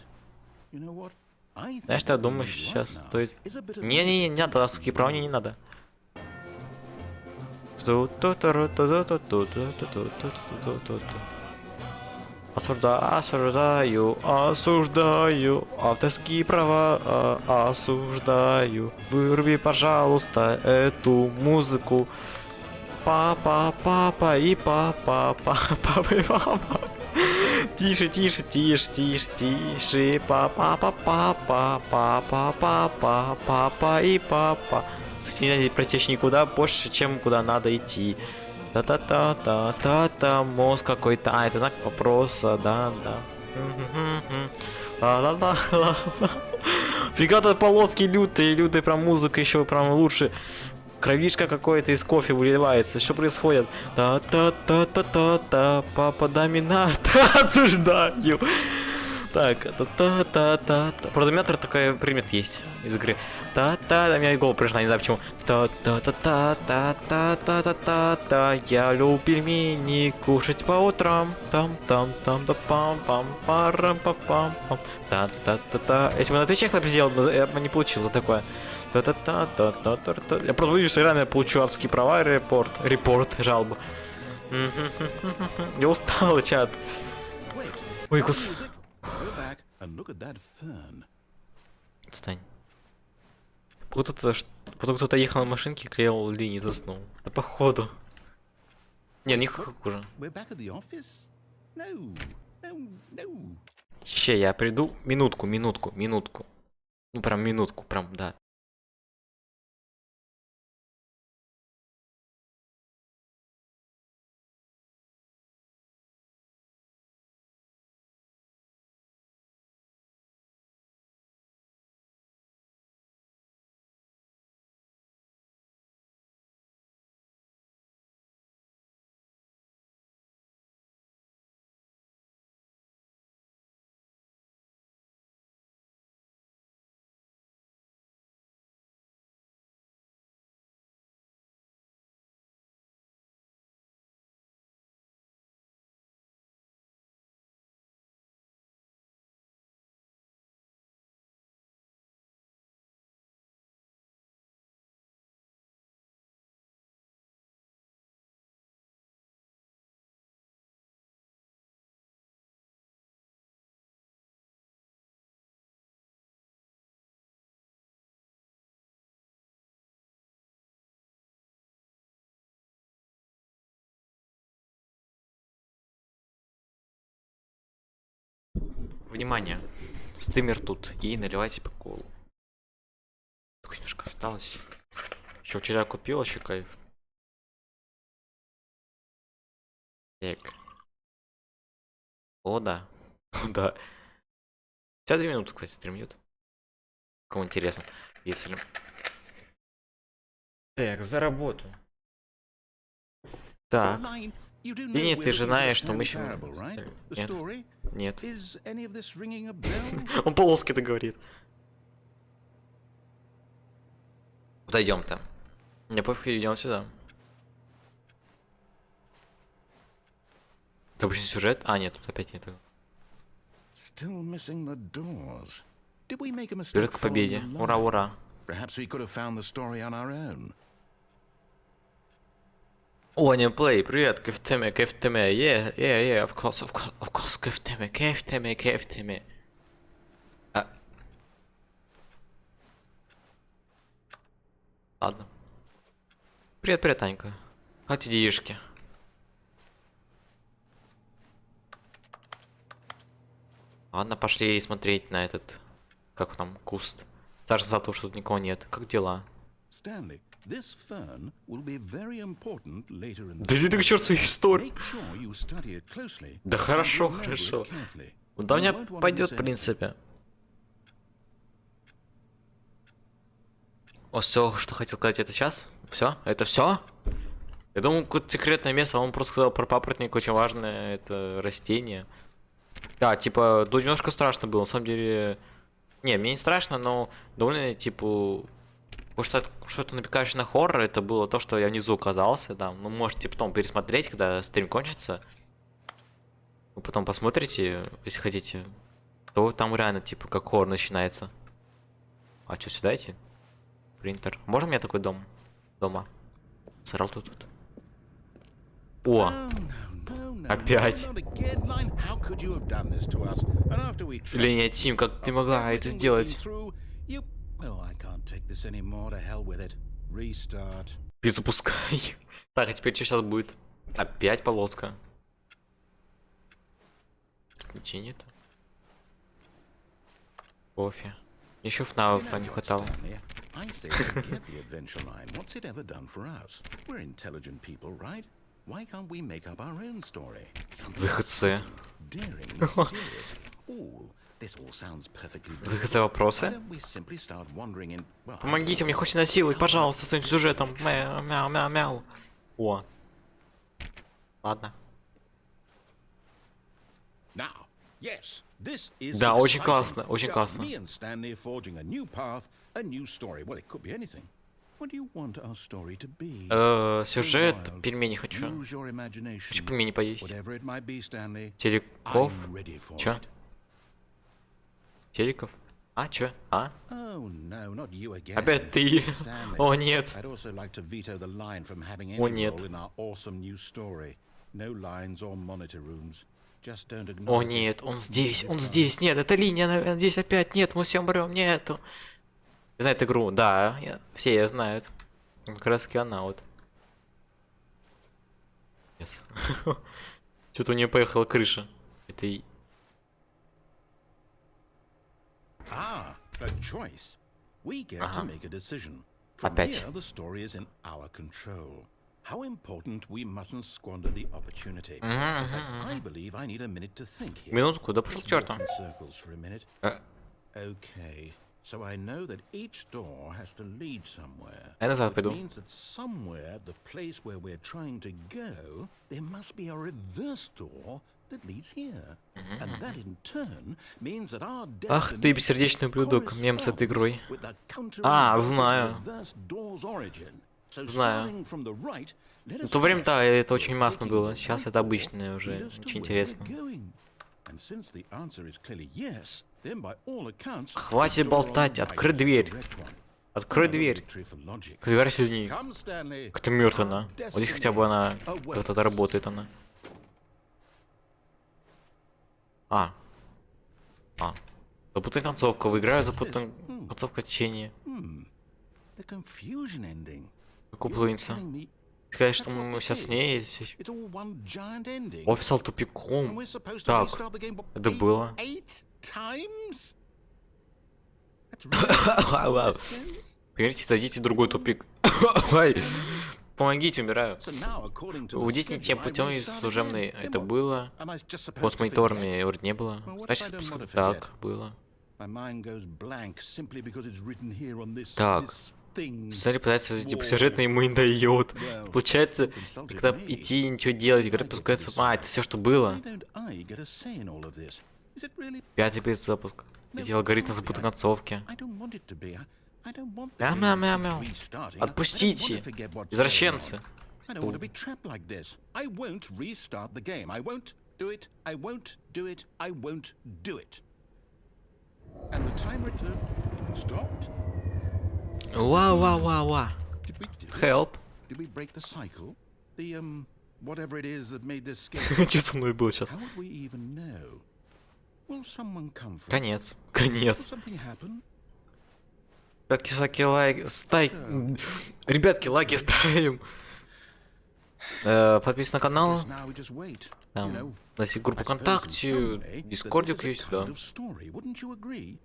You know what? I think Знаешь, что я what we думаю, need right сейчас now стоит... is a bit of Не-не-не, music не надо, to авторские права мне не надо. Осуждаю, осуждаю, авторские права осуждаю. Выруби, пожалуйста, эту музыку. Папа, папа и папа, папа и папа. Тише, тише, тише, тише, тише. Папа, папа, папа, папа, папа и папа. Нельзя протечь никуда больше, чем куда надо идти. Та-та-та-та-та-та, мозг какой-то. А, это знак вопроса, да. Ла-ла-ла-ла-ла. Фига-то полоски лютые, прям музыка еще прям лучше. Кровишка какой-то из кофе выливается. Что происходит? Та-та-та-та-та-та, папа доминант. Осуждаю. Так, та-та-та-та. Правда, у меня такой примет есть из игры. Та-та, у меня и голову пришла, не знаю почему. Та-та-та-та-та-та-та-та-та. Я люблю пельмени кушать по утрам. Там-там-там-да-пам-пам-парам-пам-пам. Та-та-та-та. Если бы на отвечах так сделал, я бы не получил за такое. Та-та-та-та-та-та. Я просто увижу, что я реально получу авторские права, репорт, жалобу. Я устал, чат. Ой, господи. Отстань. Потом кто-то ехал на машинке, клеил линии, заснул. Да походу. Не хуже. Ще, я приду. Минутку. Ну прям минутку, прям, да. Внимание, стример тут, и наливайте по колу. Только немножко осталось. Еще вчера купил, вообще кайф. Так. О, да. Да. 52 минуты, кстати, стрим идет. Кому интересно, если... Так, за работу. Так. И нет, ты же знаешь, что мы еще... Нет. Он по-лоски-то говорит. Куда идем-то? Не пофиг, идем сюда. Это обычный сюжет? А, нет, тут опять нет. Вперед к победе. Ура, ура. О, не плей, привет, кайф теме, yeah, of course, кайф теме. А. Ладно. Привет, Танька. Как тебе делишки? Ладно, пошли смотреть на этот, как там, куст. Саша сказал, что тут никого нет. Как дела? Stanley, this fern will be very important later in the Да иди ты к черту историю. Make sure you study it closely. Да хорошо. Да у меня пойдет, в принципе. О, все, что хотел сказать, это сейчас? Все? Это все? Я думал, какое-то секретное место, а он просто сказал про папоротник, очень важное, это растение. Да, типа, немножко страшно было, на самом деле. Не, мне не страшно, но довольно, типа... Что-то напекаешь на хоррор, это было то, что я внизу оказался, да. Ну, можете потом пересмотреть, когда стрим кончится. Вы потом посмотрите, если хотите. То там реально, типа, как хоррор начинается. А что, сюда идти? Принтер. Можно мне такой дом? Дома. Сорал тут. О! Опять. Линия Тим, как ты могла это сделать? Перезапускай. Так, а теперь что сейчас будет? Опять полоска. Приключения-то. Кофе. Еще FNAF не хватало. ЗХЦ. ЗХЦ вопросы? Помогите, мне хочется насиловать, пожалуйста, своим сюжетом. Мяу-мяу-мяу. О. Ладно. Yes, this is Да, очень exciting. классно, очень Just классно. me and Stanley forging a new path, a new story. Well, it could be anything. What do you want our story to be? Сюжет, Wild. пельмени хочу. Use your Хочу imagination. пельмени поесть. Whatever it might be, Stanley. Тереков. I'm ready for Чё? it. Тереков? А, чё? А? Oh no, not you again. Опять ты. Stanley, О, нет. I'd also like to veto the line from having О, any нет. role in our awesome new story. No lines or monitor rooms. Just don't О, acknowledge it. нет, он здесь. Нет, это линия, наверное, здесь опять. Нет, мы все умрем, нету. Знает игру, да, все ее знают. Как раз таки она вот. Yes. Что-то у нее поехала крыша. Это и... Ah, a choice. We get to make a decision. From Опять. here, the story is in our control. How important we mustn't squander the opportunity. In fact, I believe I need a minute to think here. Минутку, да пошел к Let's черту. walk in circles for a minute. Okay, so I know that each door has to lead somewhere. Я назад Which пойду. means that somewhere, the place where we're trying to go, there must be a reverse door that leads here. And that in turn means that our Ах ты, бессердечный ублюдок, мем с этой игрой. with the А, counter-inverted знаю. reverse door's origin. So Знаю. starting from the right, let В us то время, guess да, это that очень we're масно taking было. the Сейчас right это door. обычное уже, Lead us to очень where интересно. we're going. And since the answer is clearly yes, then by all accounts, Хватит the door on болтать, the right открой is the дверь. correct one. Открой Another дверь. victory for logic. Дверь сильнее. Come, Stanley. Как-то мертвая она. Our Вот здесь хотя бы она destiny как-то работает она. А. Запутанная концовка. Выиграю запутанная концовка течения. The confusion ending. Как у You're путаница. telling me Сказать, что that's what мы this сейчас с is. ней... It's all one giant ending. Офисал And тупиком. we're supposed to Так, restart the game what, это было. eight times? That's really Вау. questions? Поверьте, зайдите в другой тупик. Ай. Помогите, умираю. So now, according to the Уведите тем schedule, I путем will из start служебной. again. Это Then what? было. Am I just supposed Вот с to мониторами forget? вроде не было. Well, what if Значит, I don't want to так, forget? было. My mind goes blank simply because it's written here on this, Так. this thing. Сценарий пытается зайти по сюжетно, ему не дает. Получается, когда идти и ничего делать, игра пускается... А, это все, что было. Why don't I get a say in all of this? Is it really? Пятый перезапуск. Эти алгоритмы запутанной концовки. I don't want it to be. I don't want the game to Мяу-мяу-мяу-мяу. keep restarting. Отпустите, I don't want to forget what's извращенцы. going on. I don't want to be trapped like this. I won't restart the game. I won't do it. I won't do it. I won't do it. And the timer stopped. Ва-ва-ва-ва. Did we do it? Help. Did we break the cycle? The whatever it is that made this scale. Что со мной было сейчас? How would we even know? Will someone come for us? Конец. Will Конец. something happen? Ребятки, всякие лайки. Ребятки, лайки ставим. Подписывайтесь на канал. Guess now we just wait. You Там, know, у нас есть группа I suppose in ВКонтакте, some way that Дискордик this is a есть, kind да. of story, wouldn't you agree?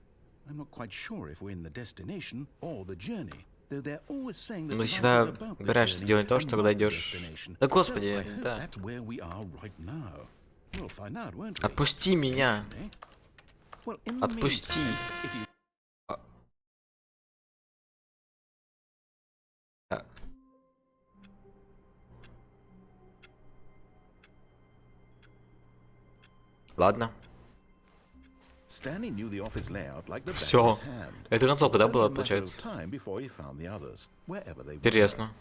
I'm not quite sure if we're in the destination or the journey. Though they're always saying that Мы life всегда is about the говорят, что journey делать то, and что not когда the идешь. destination. Да So господи, I hope да. that's where we are right now. We'll find out, won't we? Отпусти меня. Eh? Well, in the Отпусти. meantime, if you Ладно. Stanley knew the office layout like the back of Все. his hand. Это концовка, да, It's only была, a matter of получается? time before he found the others, wherever they were. Интересно.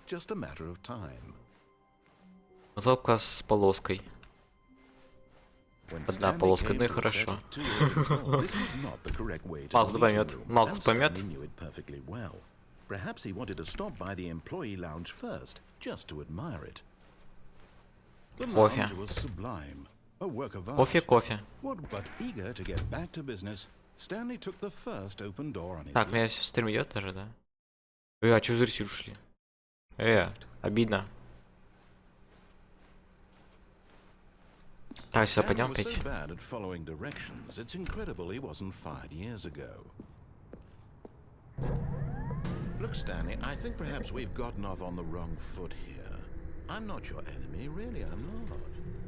Just a matter of time. Концовка с полоской. When Одна Stanley полоска, came ну и to a хорошо. set of two early calls, this was not the correct way to Мало the кто meeting поймет. room, Мало and кто поймет. Stanley knew it perfectly well. Perhaps he wanted to stop by the employee lounge first, just to admire it. The Кофе. lounge was sublime, a work of art. Кофе, кофе. But eager to get back to business, Stanley took the first open door on his Так, left. меня сейчас стрим идет даже, да? А чё зрители ушли? Обидно. Так, сюда Stanley пойдем was опять. so bad at following directions, it's incredible he wasn't fired years ago. Look, Stanley, I think perhaps we've gotten off on the wrong foot here. I'm not your enemy, really, I'm not.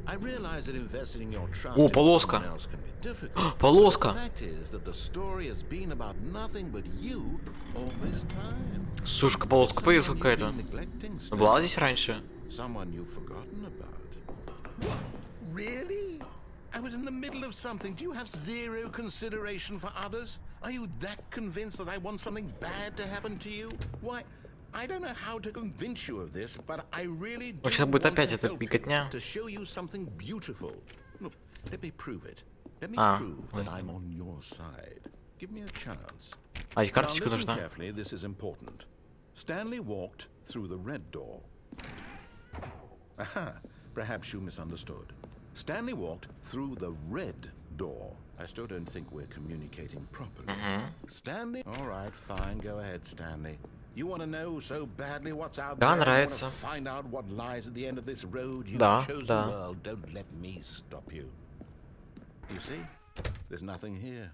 I realize that investing your trust О, in полоска. someone else can be difficult. Полоска. The fact is that the story has been about nothing but you all this time. Слушай, полоска появилась Someone you've какая-то. been neglecting, Была Stanley. здесь раньше? Someone you've forgotten about. Really? I was in the middle of something. Do you have zero consideration for others? Are you that convinced that I want something bad to happen to you? Why, I don't know how to convince you of this, but I really do Сейчас будет want опять to эта help беготня. you, to show you something beautiful. Look, let me prove it. Let me prove that I'm on your side. Give me a chance. А, и Now карточка listen нужна. carefully, this is important. Stanley walked through the red door. Aha, perhaps you misunderstood. Stanley walked through the red door. I still don't think we're communicating properly. Stanley? All right, fine. Go ahead, Stanley. You want to know so badly what's out Да, there? You нравится. want to find out what lies at the end of this road? You've Да, chosen да. well. Don't let me stop you. You see? There's nothing here.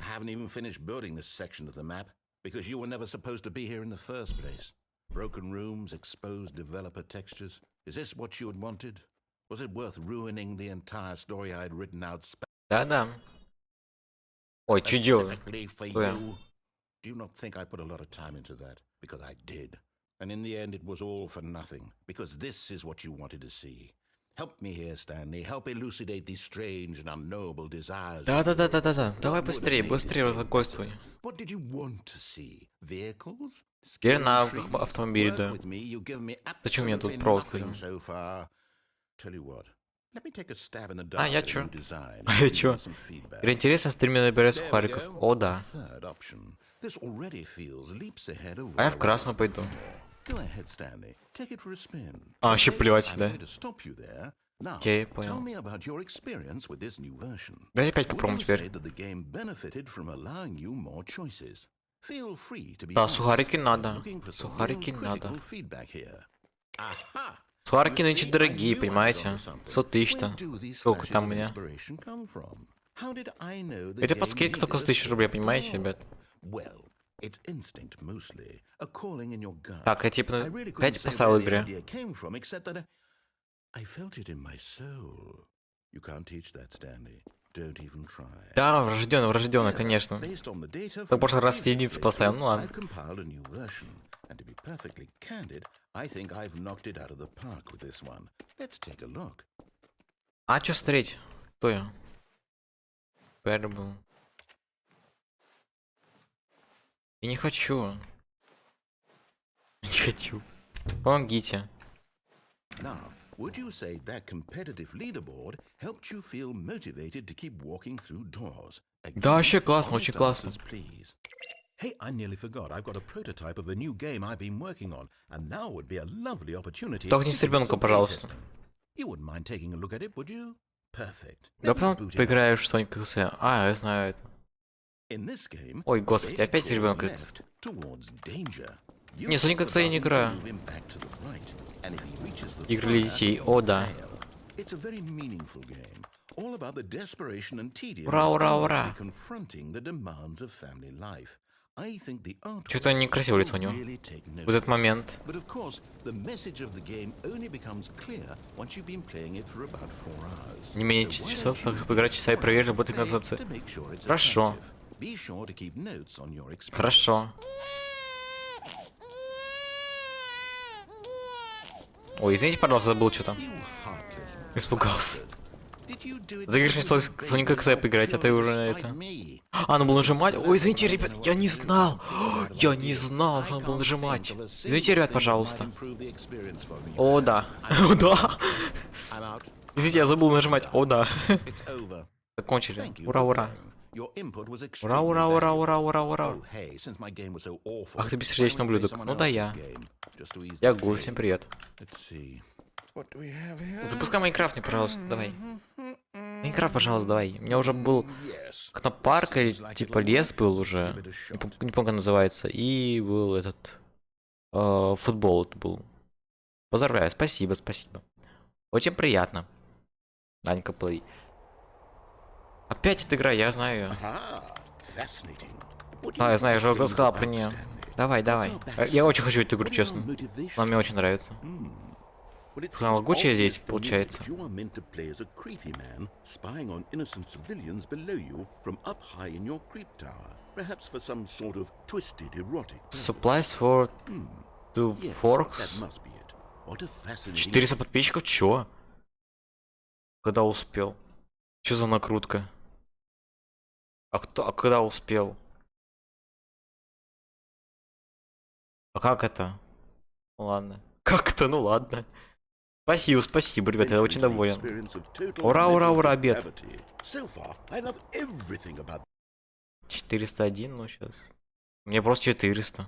I haven't even finished building this section of the map because you were never supposed to be here in the first place. Broken rooms, exposed developer textures. Is this what you had wanted? Was it worth ruining the entire story I had written out Да-да. Ой, чё делаю? specifically for Yeah. you? Do you not think I put a lot of time into that? Because I did. And in the end, it was all for nothing. Because this is what you wanted to see. Help me here, Stanley. Help elucidate these strange and unknowable desires. Да-да-да-да-да-да. Давай быстрее, быстрее разглагольствуй. What did you want to see? Vehicles? Теперь на Scary trees? автомобиле, Work да. with me, you give me Зачем у меня тут absolutely провод nothing какой-то? so far. Tell you what. Let me take a stab in the А, dark я at a чё? new design А and я give чё? you some feedback. Игра интересная, стриме набирает There we сухариков. go. О, да. Third option. This already feels leaps ahead of А я where в I красную was пойду. before. Go ahead, Stanley. Take it for a spin. А, вообще Okay? плевать, I'm да. going to stop you there. Now, Окей, tell понял. me about your experience with this new version. Давайте опять Would попробуем you теперь. say that the game benefited from allowing you more choices? Feel free to be Да, honest. сухарики I'm надо. looking for some Сухарики real надо. critical feedback here. Aha! Сухарики You нынче see, I дорогие, knew I was понимаете? onto something. 100 тысяч Where там. do these Сколько flashes там у of меня? inspiration come from? How did I know the Эти game подсказки только needed с a 1000 рублей, certain понимаете, goal? ребят? Well, it's instinct mostly, a calling in your gut. Так, я I типа really couldn't 5 say поставил where the игре. idea came from, except that I felt it in my soul. You can't teach that, Stanley. Don't even try. Да, врожденный, конечно. Based on the data Так from в прошлый раз previous единицу поставил, ну playthrough, ладно. I've compiled a new version. And to be perfectly candid, I think I've knocked it out of the park with this one. Let's take a look. А чё смотреть? Кто я? Был. Я не хочу. Не хочу. Помогите. Now, would you say that competitive leaderboard helped you feel motivated to keep walking through doors? Да, вообще классно, очень Honest классно. answers, please. Hey, I nearly forgot. I've got a prototype of a new game I've been working on, and now would be a lovely opportunity. Только не с to do ребенком, some пожалуйста. playtesting. You wouldn't mind taking a look at it, would you? Perfect. Да Let me потом boot it up. поиграешь что-нибудь КС. А, я знаю это. In this game, Ой, господи, baby опять crawls ребенок. left towards danger. You Не, Соник push the КС я не button to играю. move him back to the right, and if he reaches the Игры для fire, детей. he О, will да. fail. It's a very meaningful game, all about the desperation and tedium Ура, of ура, ура. endlessly confronting the demands of family life. I think the artwork Что-то некрасивое лицо у will него. really take Вот этот notice. момент. But of course, the message of the game only becomes clear once you've been playing it for about 4 hours. Не менее So 10 why часов, don't you так поиграть часа и проверить работу play концепции. to make sure it's Хорошо. attractive? Be sure to keep notes on your experience. Хорошо. Ой, извините, пожалуйста, забыл что там. You heartless Испугался. bastard. Did you do it Загришь мне because you Соника think КС you're поиграть, а ты purely уже to это... spite me? А, надо было нажимать. Ой, извините, ребят, я не знал. Я не знал, что надо было нажимать. Извините, ребят, пожалуйста. О, да. О, да. Извините, я забыл нажимать. О, да. Закончили. Ура, ура. Ура, ура, ура, ура, ура, ура. Ах ты бессердечный ублюдок. Ну да, я. Я Гуль, всем привет. Запускай Майнкрафт мне, пожалуйста, давай. Майнкрафт, пожалуйста, давай. У меня уже был Кнопарк или типа лес был уже. Не помню, как называется. И был этот... футбол это был. Поздравляю, спасибо, спасибо. Очень приятно. Данька Плей. Опять эта игра, я знаю ее. А, я знаю, я же рассказал про нее. Давай, давай. Я очень хочу эту игру, честно. Она мне очень нравится. Могучая здесь, получается. Supplies for two forks. 400 подписчиков? Чё? Когда успел? Что за накрутка? А кто, а когда успел? А как это? Ну ладно. Как это? Ну ладно. Спасибо, спасибо, ребята, я очень доволен. Ура, ура, ура, обед. 401, ну сейчас. Мне просто 400.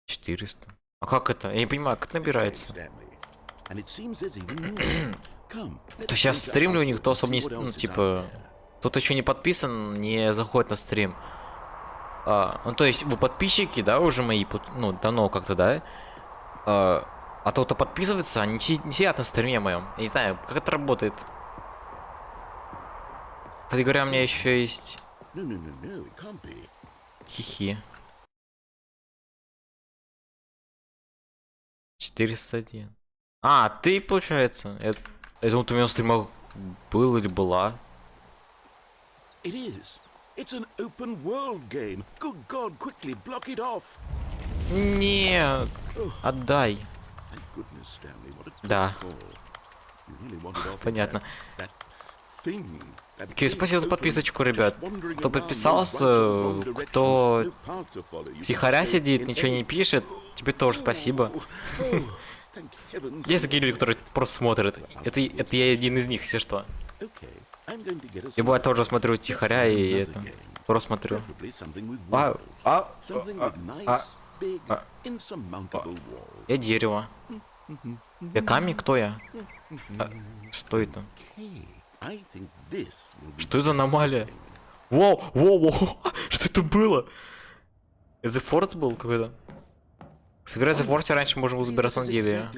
400. А как это? Я не понимаю, как это набирается. То сейчас стримлю, никто особо не... Ну, типа... Кто-то еще не подписан, не заходит на стрим. Ну, то есть, вы подписчики, да, уже мои, ну, давно как-то, да? А тот, кто подписывается, они не сидят на стриме моем. Я не знаю, как это работает. Кстати говоря, у меня еще есть... Хихи. 401. А, ты, получается. Я думал, ты у меня на стримах был или была. Нет, отдай. Да. Понятно. Окей, спасибо за подписочку, ребят. Кто подписался, кто тихоря сидит, ничего не пишет, тебе тоже спасибо. Есть такие люди, которые просто смотрят. Это я один из них, если что. Я бывает тоже смотрю тихоря и это. Просто смотрю. Я дерево. Я камень, кто я? Что это? Что это за аномалия? Воу, воу, воу. Что это было? Это форт был какой-то? Сыграть за форте раньше можно было забираться на дереве.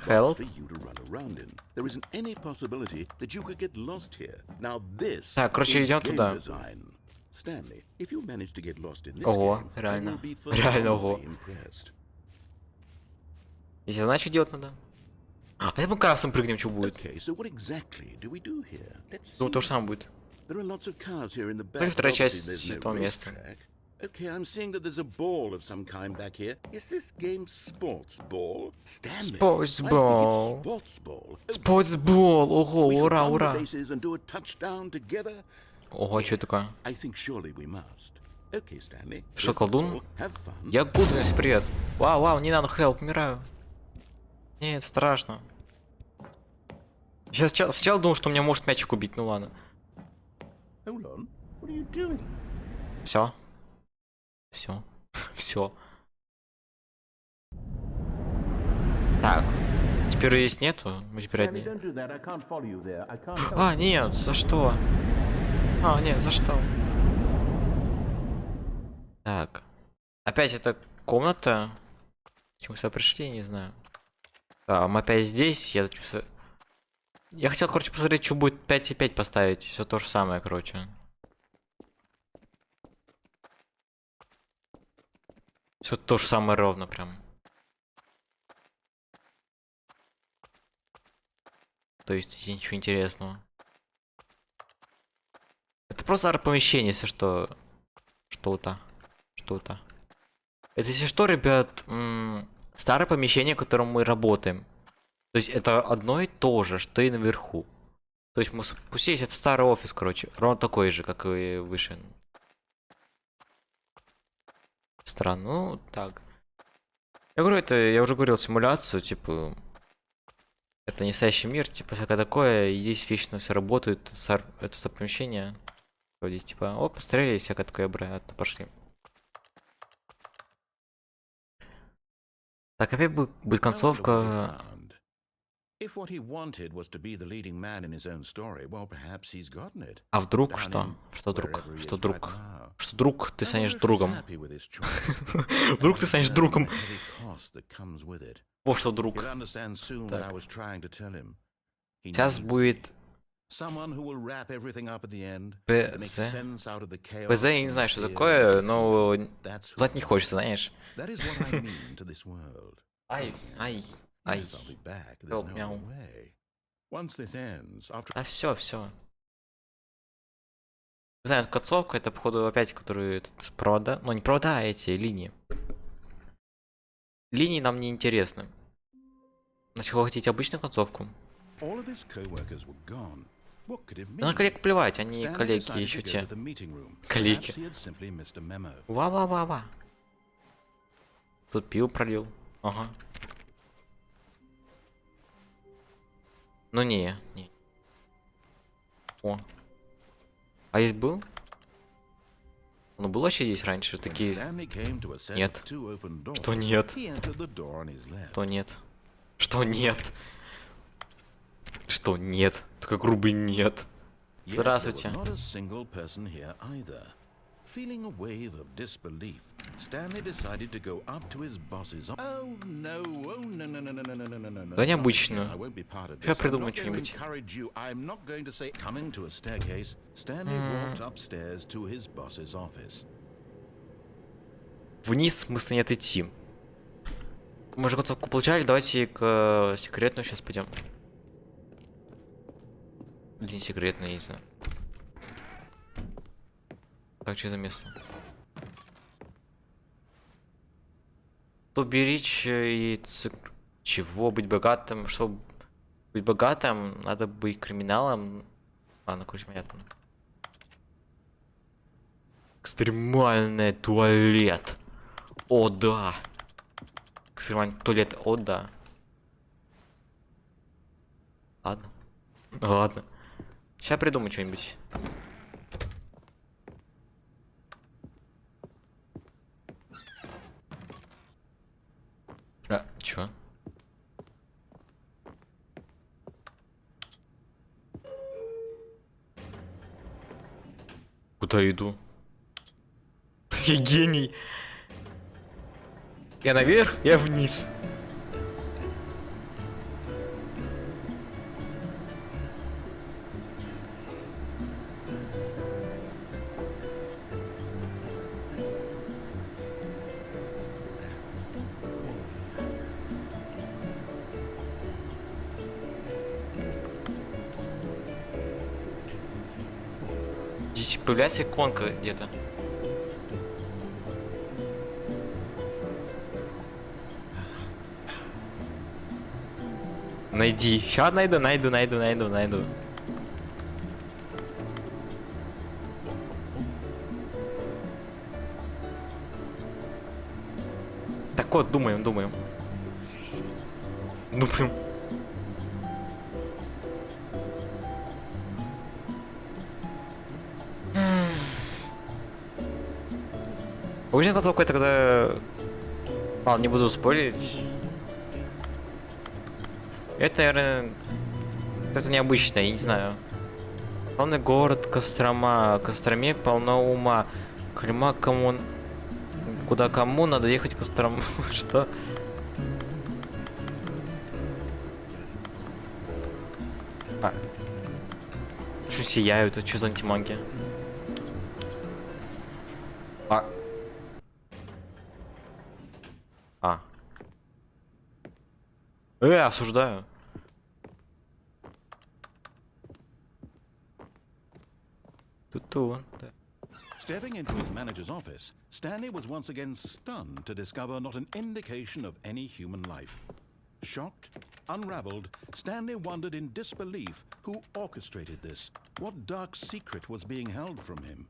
Help. Так, короче, идем туда. Ого, реально. Реально, ого. Если знать, что делать надо. А если мы красным прыгнем, что будет? Ну, то же самое будет. Ну, и вторая часть этого места. Okay, I'm seeing that there's a ball of some kind back here. Is this game sports ball? Stanley. Sports ball. Sports ball. Sports ball. Ого, ура, ура. Ого, что такое? Что, колдун? Я Гудвинс, привет. Вау, вау, не надо, help, умираю. Нет, страшно. Сейчас сначала думал, что меня может мячик убить, ну ладно. Все. Все. Все. Так. Теперь здесь нету. Мы теперь одни. А, нет, за что? А, нет, за что? Так. Опять эта комната. Почему сюда пришли, не знаю. Да, мы опять здесь. Я хотел, короче, посмотреть, что будет 5,5 поставить. Все то же самое, короче. Все то же самое ровно прям. То есть ничего интересного. Это просто арт-помещение, если что. Что-то. Что-то. Это, если что, ребят, старое помещение, в котором мы работаем. То есть это одно и то же, что и наверху. То есть мы спустились, это старый офис, короче. Ровно такой же, как и выше. Странно, ну так. Я говорю, это, я уже говорил, симуляцию, типа... Это не настоящий мир, типа, всякое такое, и здесь вечно все работает, это помещение. Здесь, типа, о, посмотрели, всякое такое, обратно пошли. Так, опять будет концовка. А вдруг что? Что друг? Что друг? Что друг, ты станешь другом? Вдруг ты станешь другом? Во что друг. Так. Сейчас будет ПЗ. ПЗ, я не знаю, что такое, но знать не хочется, знаешь. Ай, ай, ай. Мяу. А все. Не знаю, концовка, это походу опять, которые провода, ну не провода, а эти линии. Линии нам не интересны. Значит, вы хотите обычную концовку? All of his co-workers were gone. What could it Да на mean? коллег плевать, они Stanley коллеги decided еще to go те. to the meeting room. Коллеги. Perhaps he had simply missed a memo. Ва-ва-ва-ва. Тут пиво пролил. Ага. Ну не. О. А есть был? Ну было вообще здесь раньше такие. Stanley came to a set Нет. of two open doors. Что нет? He entered the door on his left. Что нет? Что нет? Что нет? Такой грубый нет. Yet Здравствуйте. there was not a single person here either. Feeling a wave of disbelief, Stanley decided to go up to his boss's. Oh no! Oh no! No! No! No! No! No! No! No! No! Да необычно. I won't be part of Сейчас this. I'm придумаю not going to что-нибудь. encourage you. I'm not going to say. Coming to a staircase, Stanley walked upstairs to his boss's office. Вниз смысла нет идти. Мы же концовку получали, давайте к секретную сейчас пойдем. Или не секретную, я не знаю. Так, что за место? То беречь и чего? Быть богатым? Чтобы быть богатым, надо быть криминалом. Ладно, короче, понятно. Экстремальный туалет. О, да. Экстремальный туалет. О, да. Ладно. Ладно. Сейчас придумаю что-нибудь. А, чё? Куда иду? Я гений. Я наверх, я вниз. Здесь появляется иконка где-то. Найди. Сейчас найду. Так вот, думаем. Обычно концовка это когда... Ладно, не буду спорить. Это, наверное, это необычно, я не знаю. Главный город Кострома. Костроме полно ума. Клима кому... Куда кому надо ехать в Кострому? Что? А. Что сияют? Это что за антимагия? Осуждаю. Stepping into his manager's office, Stanley was once again stunned to discover not an indication of any human life. Shocked, unraveled, Stanley wondered in disbelief who orchestrated this, what dark secret was being held from him.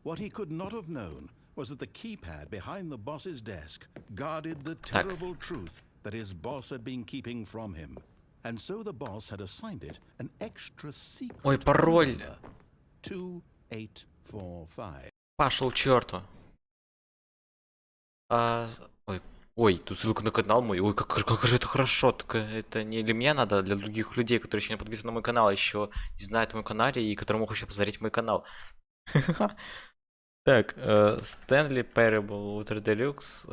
What he could not have known was that the keypad behind the boss's desk guarded the terrible truth that his boss had been keeping from him. And so the boss had assigned it an extra secret. Ой, пароль. 2845. Пошел к черту. Ой, тут ссылка на канал мой. Ой, как же это хорошо. Только это не для меня надо, а для других людей, которые еще не подписаны на мой канал, еще не знают о моем канале и которым хочу посмотреть мой канал. Так, Stanley Parable Ultra Deluxe.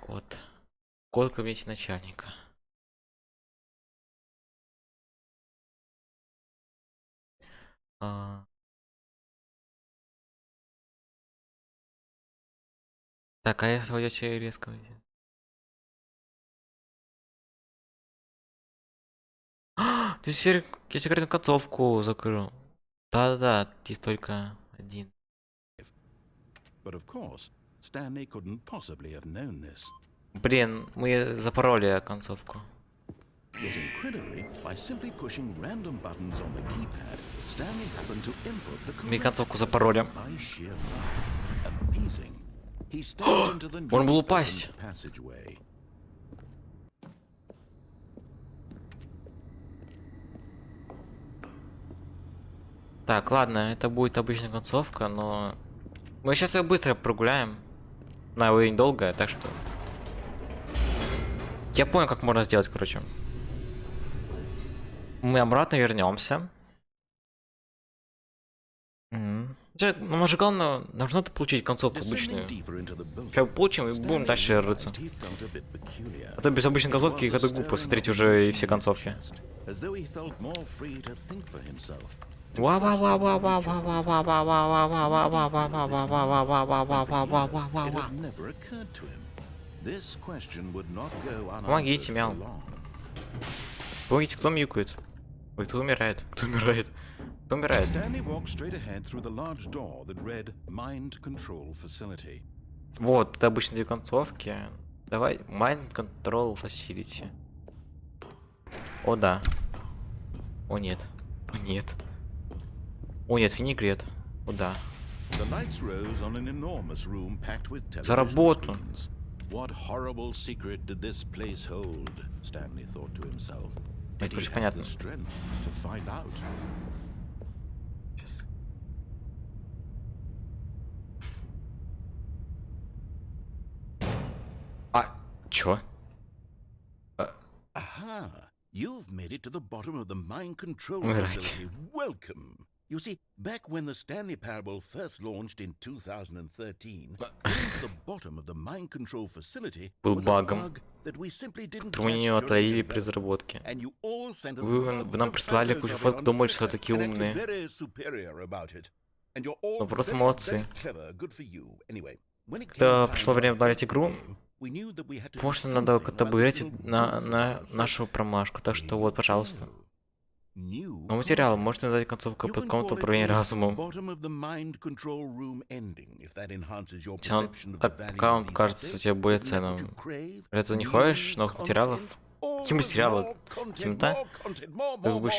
Код в кабинете начальника. Так, а если войдете резко выйдет. Я секретную концовку закрыл. Да, здесь только один. But of course, Stanley couldn't possibly have known this. Блин, мы запороли концовку. Yet incredibly, by simply pushing random buttons on the keypad, Stanley happened to input the Мне correct концовку запороли. by sheer luck. Appeasing. He stepped into the Он был newly упасть. opened passageway. Так, ладно, это будет обычная концовка, но мы сейчас ее быстро прогуляем. На вы недолго, так что я понял, как можно сделать, короче. Мы обратно вернемся. Ну, же главное, нам же надо получить концовку обычную. Сейчас получим и будем дальше рыться. А то без обычной концовки это глупо смотреть уже и все концовки. Помогите, мяу. Помогите, кто мяукает? Ой, кто умирает? Кто умирает? Кто умирает? Вот, это обычно две концовки. Давай, Mind Control Facility. О, да. О, нет. О, нет. О, нет, винегрет. О, да. За работу. What horrible secret did this place hold? Stanley thought to himself. Did he have the strength to find out? Сейчас. А, чё? Aha! You've made it to the bottom of the mind control Right. facility. Welcome. You see, back when the Stanley Parable first launched in 2013, the bottom of the mind control facility Был was a багом, bug that we simply didn't который мы не catch during отловили при development. разработке. And you all sent us Вы lots нам of прислали photos кучу of it фоток, on думали, что Twitter, такие and acted умные. very superior about it. And you're all Ну, просто very, молодцы. very clever. Good for you. Anyway, when it Когда came пришло time время to обновить update игру, the game, we knew that we had to do может, надо something как-то while this обыграть little на goof of ours. нашу промашку. Так что вот, пожалуйста. New Но материал content. можете дать концовку You по can какому-то call it управлению the разумом. bottom of the mind control room ending, if that enhances your Если он perception of the так, value пока он of these кажется updates. тебе более Isn't that what ценным. you crave? Это не New хочешь новых материалов? content? Какие материалы? More content, Темнота? more content, more, Как more, бы more.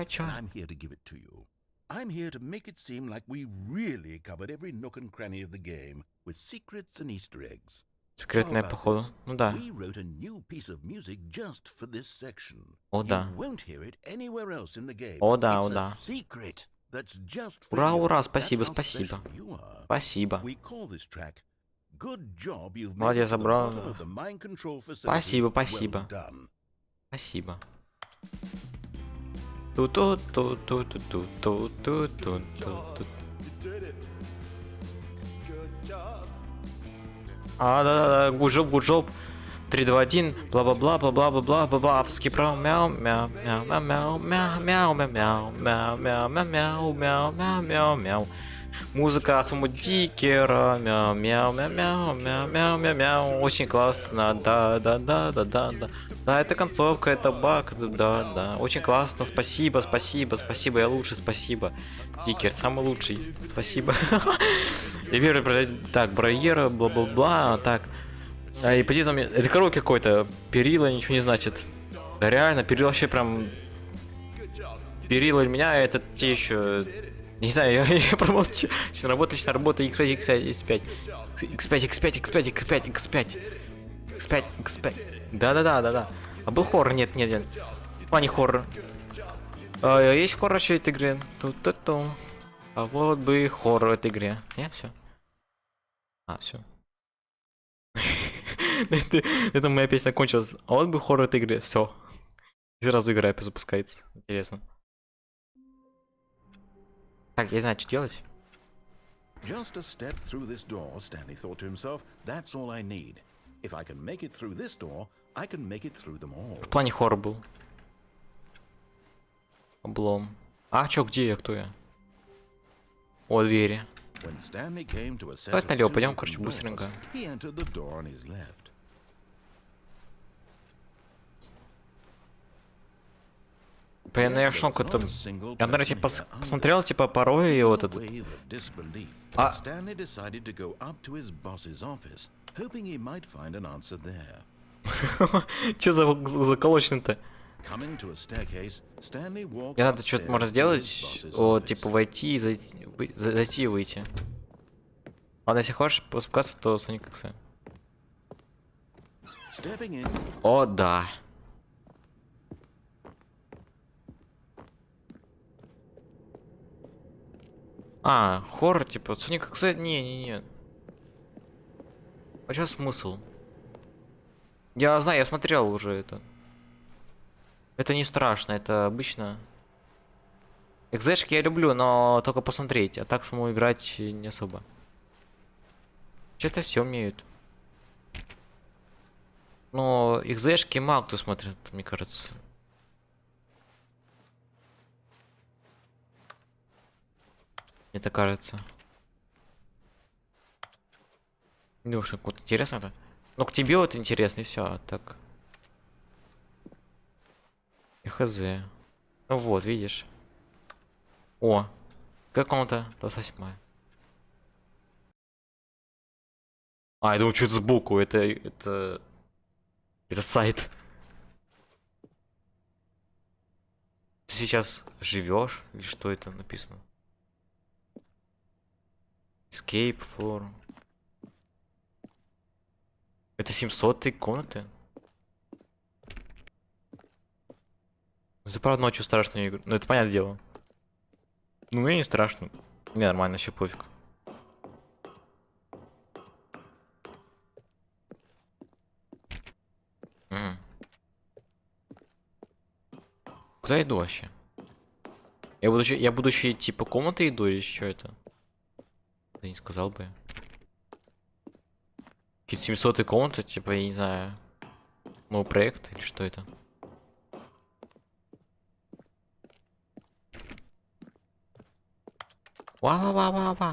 чё? I'm here to give it to you. I'm here to make it seem like we really covered every nook and cranny of the game, with secrets and Easter eggs. Секретная, How about походу. this? Ну да. We wrote a new piece of music just for this section. О, да. You won't hear it anywhere else in the game. О, да, It's о, a да. secret that's just for Ура, you. ура, That's спасибо, how спасибо. special you are. Спасибо. We call this track Good job you've made Молодец, it to the забрал. bottom of the mind control facility. Спасибо, Well спасибо. done. Спасибо. А, да, good job. 3, 2, 1, бла-бла-бла. Авторский право, мяу. Музыка от самого Дикера, мяу. Очень классно, да. Да, это концовка, это баг, да. Очень классно, спасибо, я лучше, спасибо. Дикер, самый лучший, спасибо. Я верю, так, барьера, бла-бла-бла, так. И по тизам, это караоке какой-то, перила ничего не значит. Да реально, перила вообще прям... Перила меня, это те еще... Не знаю, я промолчу. Сейчас работа, X5. Да. А был хоррор? Нет. В плане хоррор. Есть хоррор еще этой игре. Ту-ту-ту. А вот бы хоррор в этой игре. Не, все. Все. Это моя песня кончилась. А вот бы хоррор этой игре. Все. Сразу игра запускается. Интересно. Так, я знаю, что делать. Just a step through this door, Stanley thought to himself. That's all I need. If I can make it through this door, I can make it through them all. В плане хоррор был. Облом. А, чё, где я? Кто я? О, двери. When Stanley came to a set Давай of налево, two пойдем, open короче, doors, быстренько. he entered the door on his left. Я, наверное, шел какой-то... Я, наверное, типа, посмотрел, типа, порой и вот этот... А... Stanley decided to go up to his boss's office, hoping he might find an answer there. Че за заколочено-то? Coming to a staircase, Stanley walked Мне надо что-то можно upstairs to his сделать, boss's вот, office. типа войти и зайти и выйти. Ладно, если хочешь спускаться, то Sonic X. Stepping in, О, да. А, хоррор, типа, Sonic X, не. А чё смысл? Я знаю, я смотрел уже это. Это не страшно, это обычно. Экзешки я люблю, но только посмотреть, а так саму играть не особо. Что-то все умеют. Но экзешки мало кто смотрит, мне кажется. Мне так кажется. Не думаю, что какое-то интересно-то. Ну, к тебе вот интересно, и все, а так. Хз. Ну вот, видишь. О, как комната 28. А, я думаю, что это сбоку, это сайт. Ты сейчас живешь? Или что это написано? Escape for... Это 700 комнаты? За правда ночью страшно не играть. Ну это понятное дело. Ну мне не страшно. Мне нормально, вообще пофиг. Мгм. Куда иду вообще? Я буду еще идти по комнате иду или что это? Да не сказал бы. Какие-то 700 комнаты, типа, я не знаю. Новый проект или что это? Ва-ва-ва-ва-ва.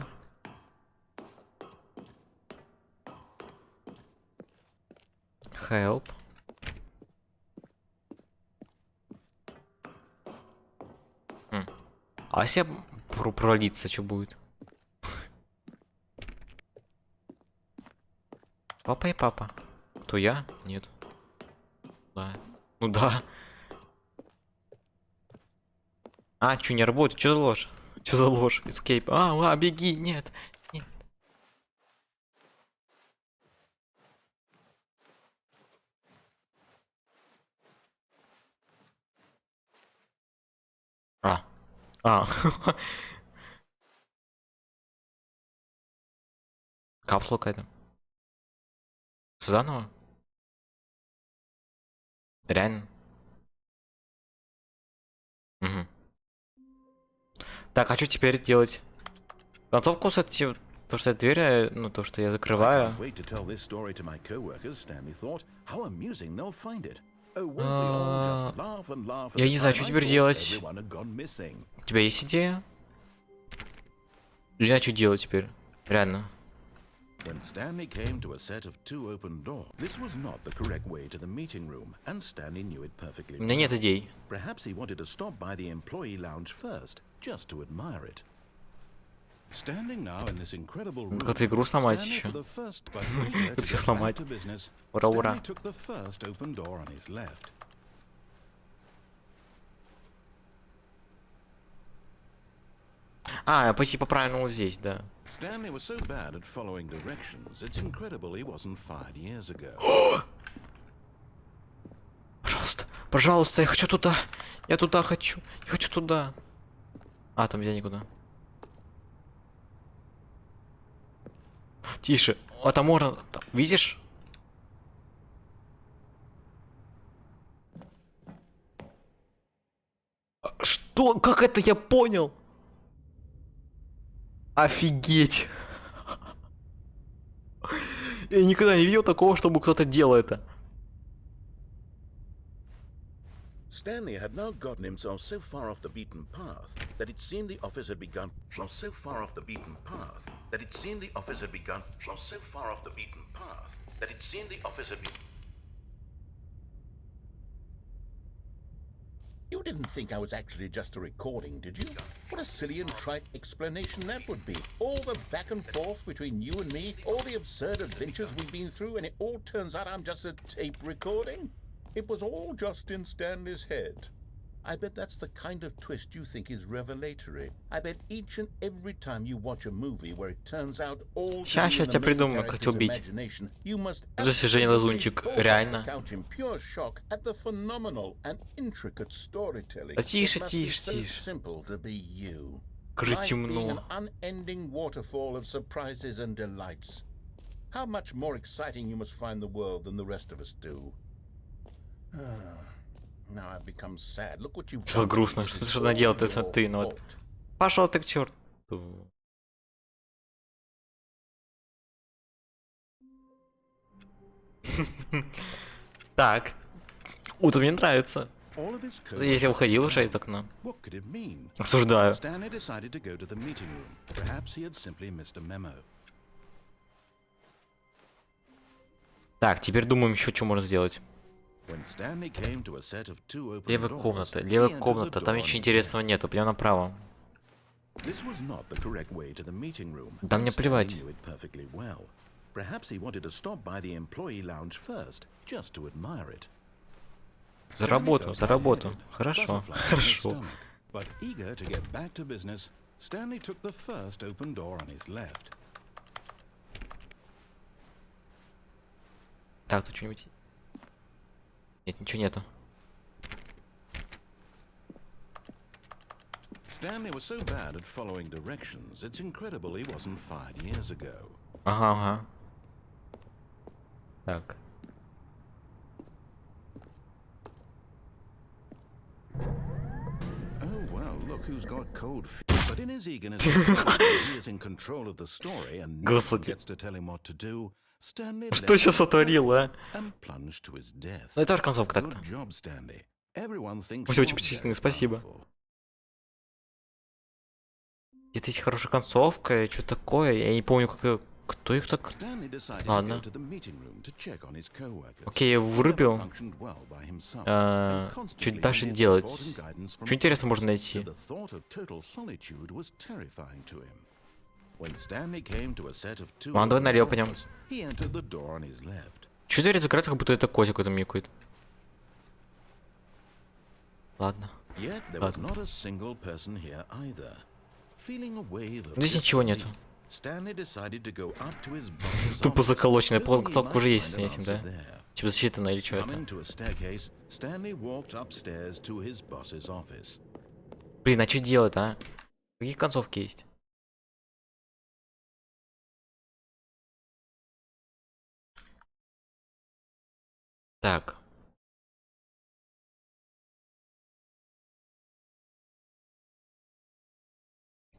Help. А если пролиться, что будет? Папа и папа. Кто я? Нет. Да. Ну да. А, что не работает? Что за ложь? Что за ложь? Escape. Беги, нет. Нет. А. А. Капсула какая-то. Заново? Реально? Угу. Так, а что теперь делать? Концовку, кстати, то, что дверь, ну, то, что я I закрываю. can't wait to tell this story to my co-workers, Stanley thought. How amusing they'll find it. Oh, won't we all just laugh and laugh at Я the не знаю, time что I теперь thought делать. everyone had gone missing. У тебя есть идея? Или что делать теперь? Реально. When Stanley came to a set of two open doors, this was not the correct way to the meeting room, and Stanley knew it perfectly У меня нет well. идей. Perhaps he wanted to stop by the employee lounge first, just to admire it. Standing now in this incredible room, Как игру сломать Stanley еще. for the first, but eager to Это всё get сломать. back to business, Ура, ура. Stanley took the first open door on his left. А, пойти по правильному здесь, да. Stanley was so bad at following directions, it's incredible he wasn't fired years ago. Пожалуйста, пожалуйста, я хочу туда. Я туда хочу. Я хочу туда. А, там я никуда. Тише. А там можно. Там, видишь? Что? Как это я понял? Офигеть. Я никогда не видел такого, чтобы кто-то делал это. Stanley had now gotten himself so far off the beaten path that it seemed the office had begun. So far off the beaten path that it seemed the office had begun. So far off the beaten path that it seemed the office had been. You didn't think I was actually just a recording, did you? What a silly and trite explanation that would be. All the back and forth between you and me, all the absurd adventures we've been through, and it all turns out I'm just a tape recording? It was all just in Stanley's head. I bet that's the kind of twist you think is revelatory. I bet each and every time you watch a movie where it turns out all Сейчас я тебе придумаю, как тебя убить. Достижение лазунчик, реально. Да тише, тише, тише. Как темно. How much more exciting you must find the world than the rest of us do. Now I've become sad. Look what you've Стало грустно. Что наделал ты? Ну вот. Пошел ты к черту. Так. Утро мне нравится. Если я уходил уже из окна. Осуждаю. Так, теперь думаем еще, что можно сделать. Левая комната, там ничего интересного нету, прямо направо. Да мне плевать. За работу, за работу. Хорошо, хорошо. Так, тут что-нибудь... Нет, ничего нету. Stanley was so bad at following directions, it's incredible he wasn't fired years ago. Ага, ага. Так. Oh well, look who's got cold feet. But in his eagerness, he is in control of the story and no one gets to tell him what to do. Stanley Что сейчас сотворил, а? and plunged to his death. Ну это тоже концовка так-то. Good job, Stanley. Everyone thinks Все you're очень почтительно, very спасибо. powerful. Где-то есть хорошая концовка, что такое? Я не помню, как... Кто их так... Ладно. Окей, я вырубил. Чуть дальше делать. Что интересно можно найти? Ладно, давай налево пойдем. Чё дверь закрыта, как будто это котик какой-то микает. Ладно. Здесь ничего нету. Тупо заколоченный, потолок уже есть с этим, да? Типа засчитано или что это? Блин, а что делать, а? Какие концовки есть? Так.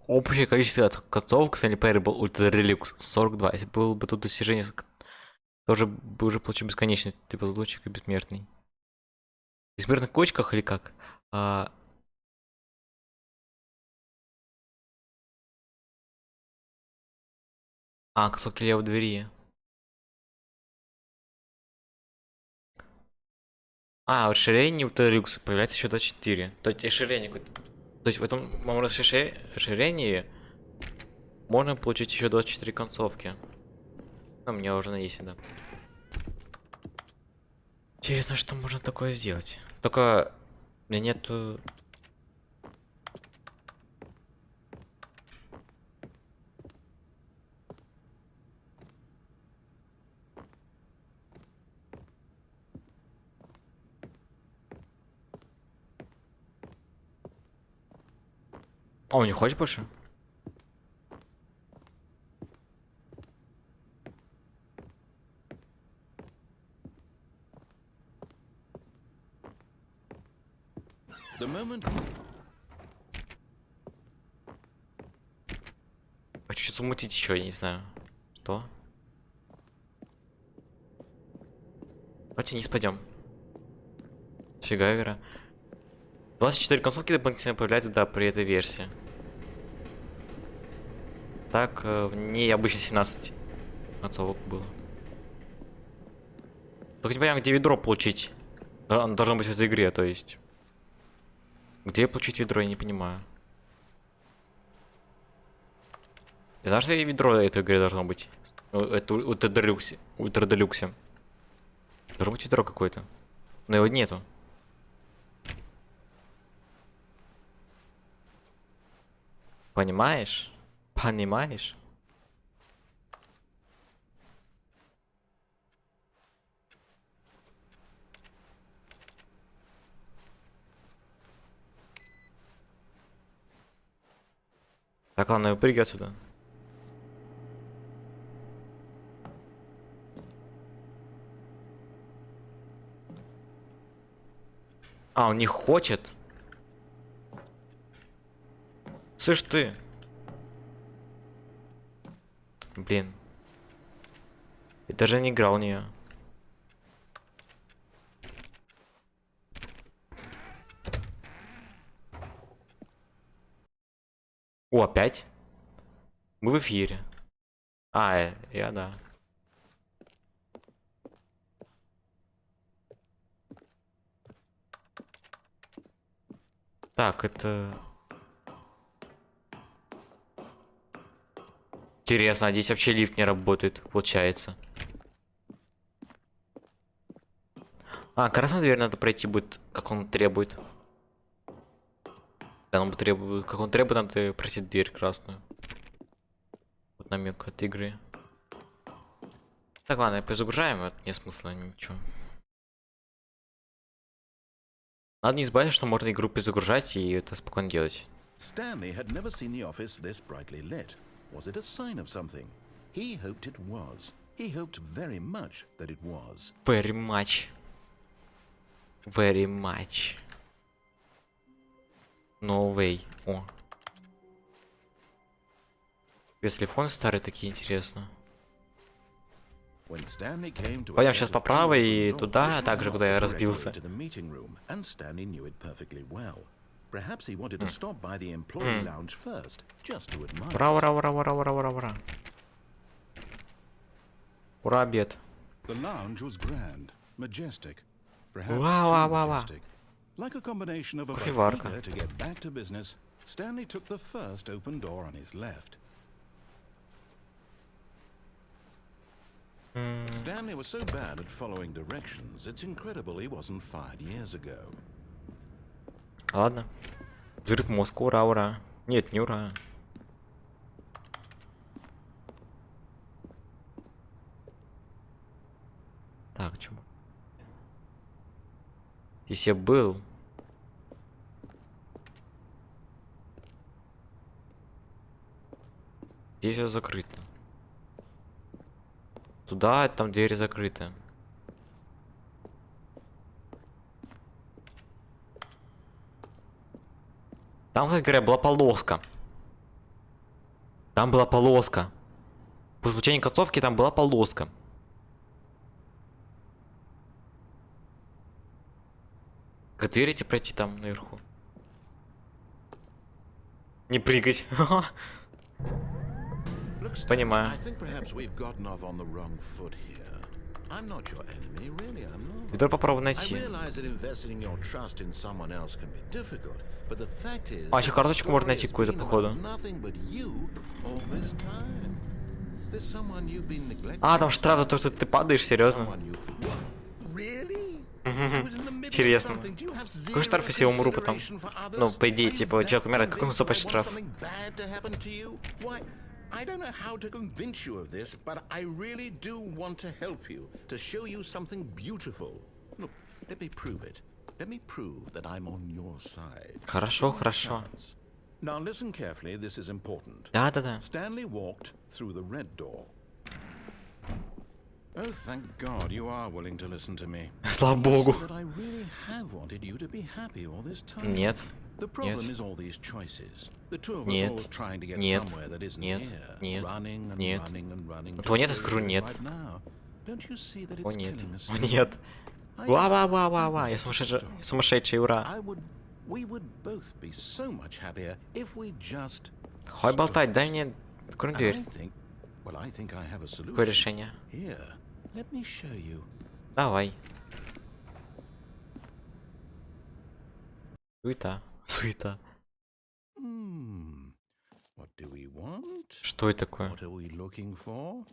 Общее количество концовок Stanley Parable Ultra Deluxe 42. Если было бы тут достижение, тоже бы уже получил бесконечность, типа злочек и бессмертный. В бессмертных кочках или как? Концовки левой двери. Расширение Ultra Deluxe появляется еще 24. То есть расширение какое-то. То есть в этом расширении можно получить еще 24 концовки. У меня уже есть, да. Интересно, что можно такое сделать. Только у меня нету... Не хочешь больше? Хочу что-то замутить еще, я не знаю. Что? Давайте вниз пойдем. Фига, игра. 24 концовки дополнительно появляются, да, при этой версии. Так, в ней обычно 17 концовок было. Только не понимаю, где ведро получить. Оно должно быть в этой игре, то есть. Где получить ведро, я не понимаю. Ты знаешь, что ведро этой игры должно быть? Это ультра делюксе. Должно быть ведро какое-то. Но его нету. Понимаешь? Понимаешь? Так, ладно, выпрыгай отсюда. А, он не хочет. Слышь ты. Блин. Я даже не играл в нее. О, опять? Мы в эфире. А, я да. Так, это... Интересно, а здесь вообще лифт не работает, получается. А, красную дверь надо пройти будет, как он требует. Да, он требует, как он требует, надо пройти дверь красную. Вот намек от игры. Так, ладно, перезагружаем, это нет смысла, ничего. Надо не забывать, что можно игру перезагружать и это спокойно делать. Stanley had never seen the office this brightly lit. Was it a sign of something? He hoped it was. He hoped very much that it was. Very much. Very much. No way. О. Весь телефон старый, такие интересно. Пойдем сейчас по правой и туда, также куда я разбился. Ура, ура, ура, ура, ура, ура, ура. Ура, обед. Вау, вау, вау, вау. Кофеварка. Stanley took the first open door on his left. Stanley was so bad at following directions, it's incredible he wasn't fired years ago. Ладно. Взрыв мозга, ура, ура. Нет, не ура. Так, чему? Здесь я был. Здесь все закрыто. Туда, там двери закрыты. Там, как говоря, была полоска. Там была полоска. По случайной концовке там была полоска. Как двери эти пройти там наверху? Не прыгать. Понимаю. Теперь попробуй найти. А, еще карточку можно найти какую-то, походу. А, там штраф за то, что ты падаешь, серьезно? Интересно. Какой штраф, если я умру потом? Ну, по идее, типа, человек умирает, какой наступает штраф? I don't know how to convince you of this, but I really do want to help you, to show you something beautiful. Look, let me prove it. Let me prove that I'm on your side. Хорошо, хорошо. Now listen carefully, this is important. Да-да-да. Stanley walked through the red door. Oh, thank God you are willing to listen to me. Слава богу. That I really have wanted you to be happy all this time. Нет. The problem is all these choices. The two of us always trying to get somewhere that isn't here. Running and running and running. Твой нет, я скажу нет. Don't you see that О it's нет. killing us? О нет. Ва-ва-ва-ва-ва. Я сумасшедший, ура. We would both be so much happier if we just. Хватит болтать, дай мне открой дверь. Какое решение? Here, let me show you. Давай. Суета. Суета. What do we want? Что это такое? What are we looking for?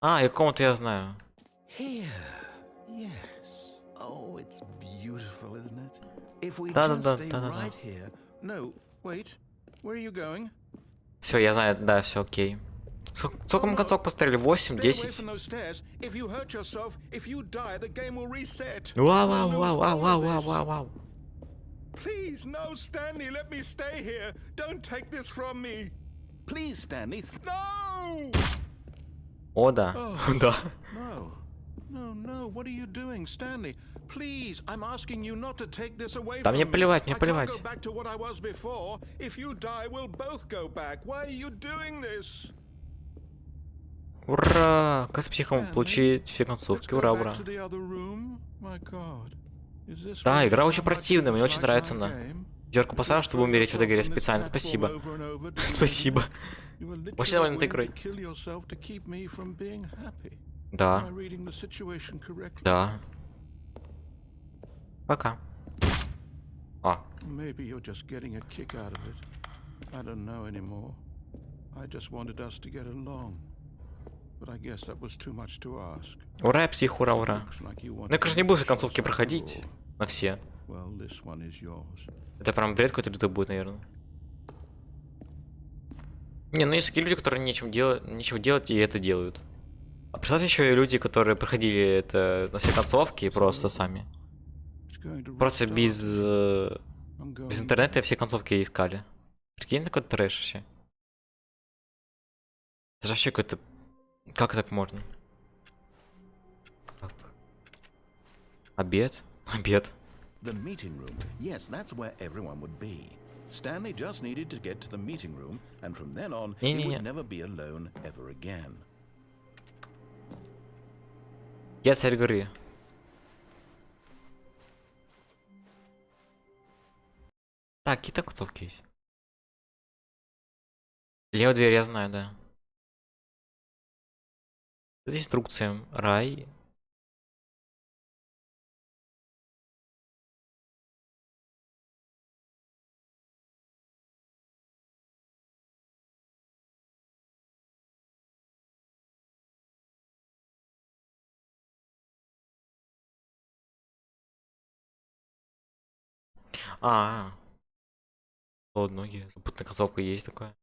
А, и кому-то я знаю. Here. Yes. Oh, it's beautiful, isn't it? If we Да, just да, stay да, да, да. right here. No, wait. Where are you going? Все, я знаю, да, все окей. Сколько мы концов поставили? 8, Stay away 10? from those stairs. If you hurt yourself, if you die, the game will reset. Вау, We'll вау, lose вау, вау, all вау, of вау, this. вау, вау. Please, no, Stanley, let me stay here. Don't take this from me. Please, Stanley. No! О, да. Да. No. No, no. What are you doing, Stanley? Please, I'm asking you not to take this away Да from мне me. плевать, мне I can't плевать. go back to what I was before. If you die, we'll both go back. Why are you doing this? Ура! Как с психом получить все Let's концовки. go Ура, back ура. to the other room. My God. Is this Да, really игра how очень much противная, you мне очень dislike нравится my она. game? Дёрку поставил, чтобы умереть в этой игре специально. Спасибо. Спасибо. Очень доволен этой игрой. Да. Да. Пока. А. Maybe you're just getting a kick out of it. I don't know anymore. I just wanted us to get along. But I guess that was too much to ask. Ура, псих, ура, ура. Looks like you Ну want я, to конечно, не make буду the все концовки shots проходить. after all. На все. Well, this one is yours. Это прям бред какой-то лютый будет, наверное. Не, ну есть такие люди, которые нечего делать и это делают. А представь еще и люди, которые проходили это на все концовки просто сами. It's going to Просто restart. без I'm going интернета все концовки искали. Прикинь, такой трэш вообще. Это же вообще какой-то... Как так можно? Так. Обед? Обед. The meeting room. Yes, that's where everyone would be. Stanley just needed to get to the meeting room, and from then on, he Не-не-не. would never be alone ever again. Я царь горы. Так, какие-то концовки есть. Левая дверь я знаю, да. Это инструкция. Рай. А, ноги. Запутанная концовка есть такое.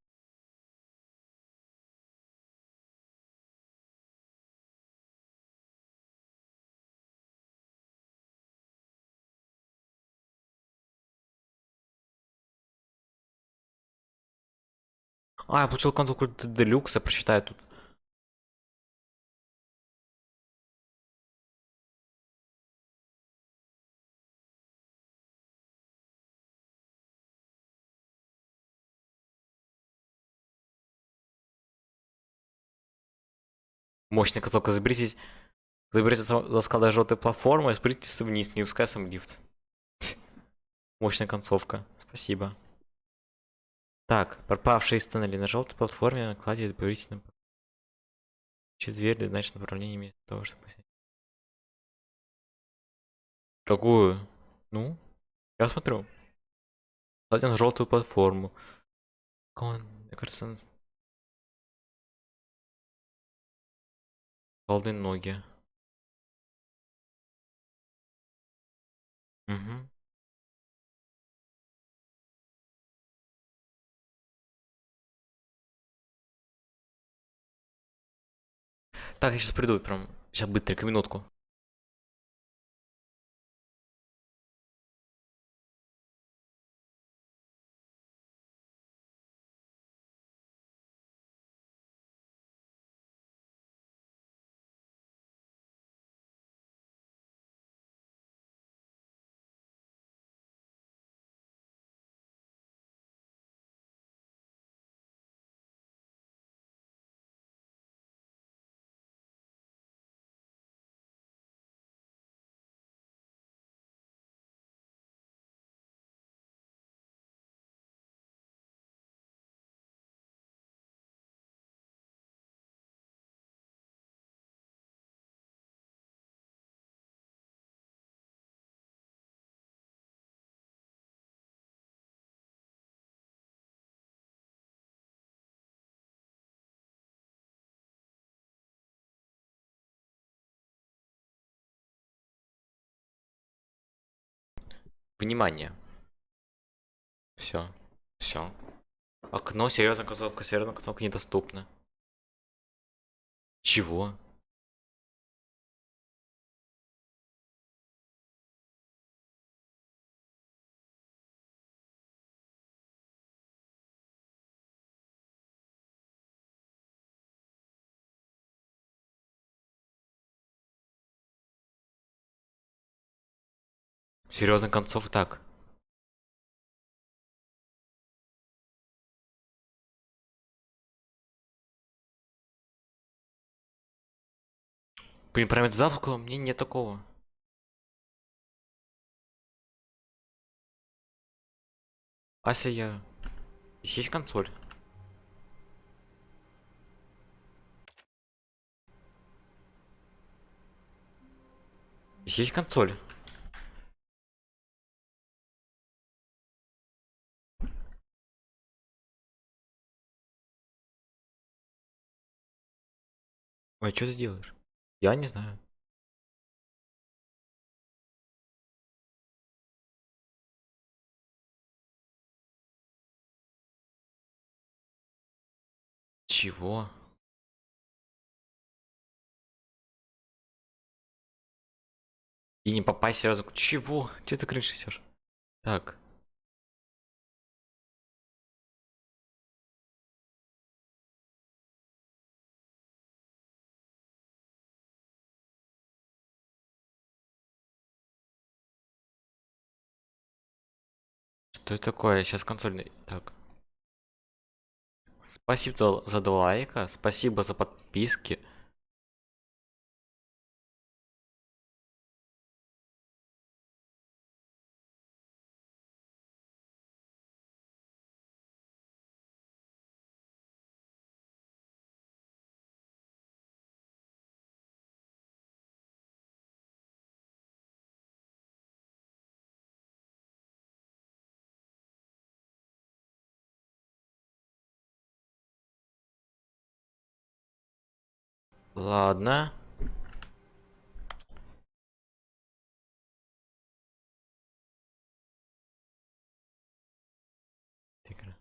А, я получил концовку Deluxe, прочитаю тут. Мощная концовка. Заберите за складой желтой платформы и спрыгните вниз, не упуская сам лифт. Мощная концовка. Спасибо. Так, пропавший Stanley на желтой платформе на кладе доверительно. Через дверь, значит, направление вместо того, чтобы... Какую? Ну? Я смотрю. Кладе на желтую платформу. Мне кажется, голые ноги. Угу. Так, я сейчас приду, прям. Сейчас быстренько, минутку. Внимание. Все. Все. Окно, серьезная концовка недоступна. Чего? Серьезная концовка так. Блин, про методавку у меня нет такого. Ася я... Есть консоль? Есть консоль? Ой, что ты делаешь? Я не знаю. Чего? И не попасть сразу. Чего? Че ты крыши несешь? Так. Что это такое? Сейчас консольный. Так. Спасибо за 2 лайка. Спасибо за подписки. Ладно. Дикер.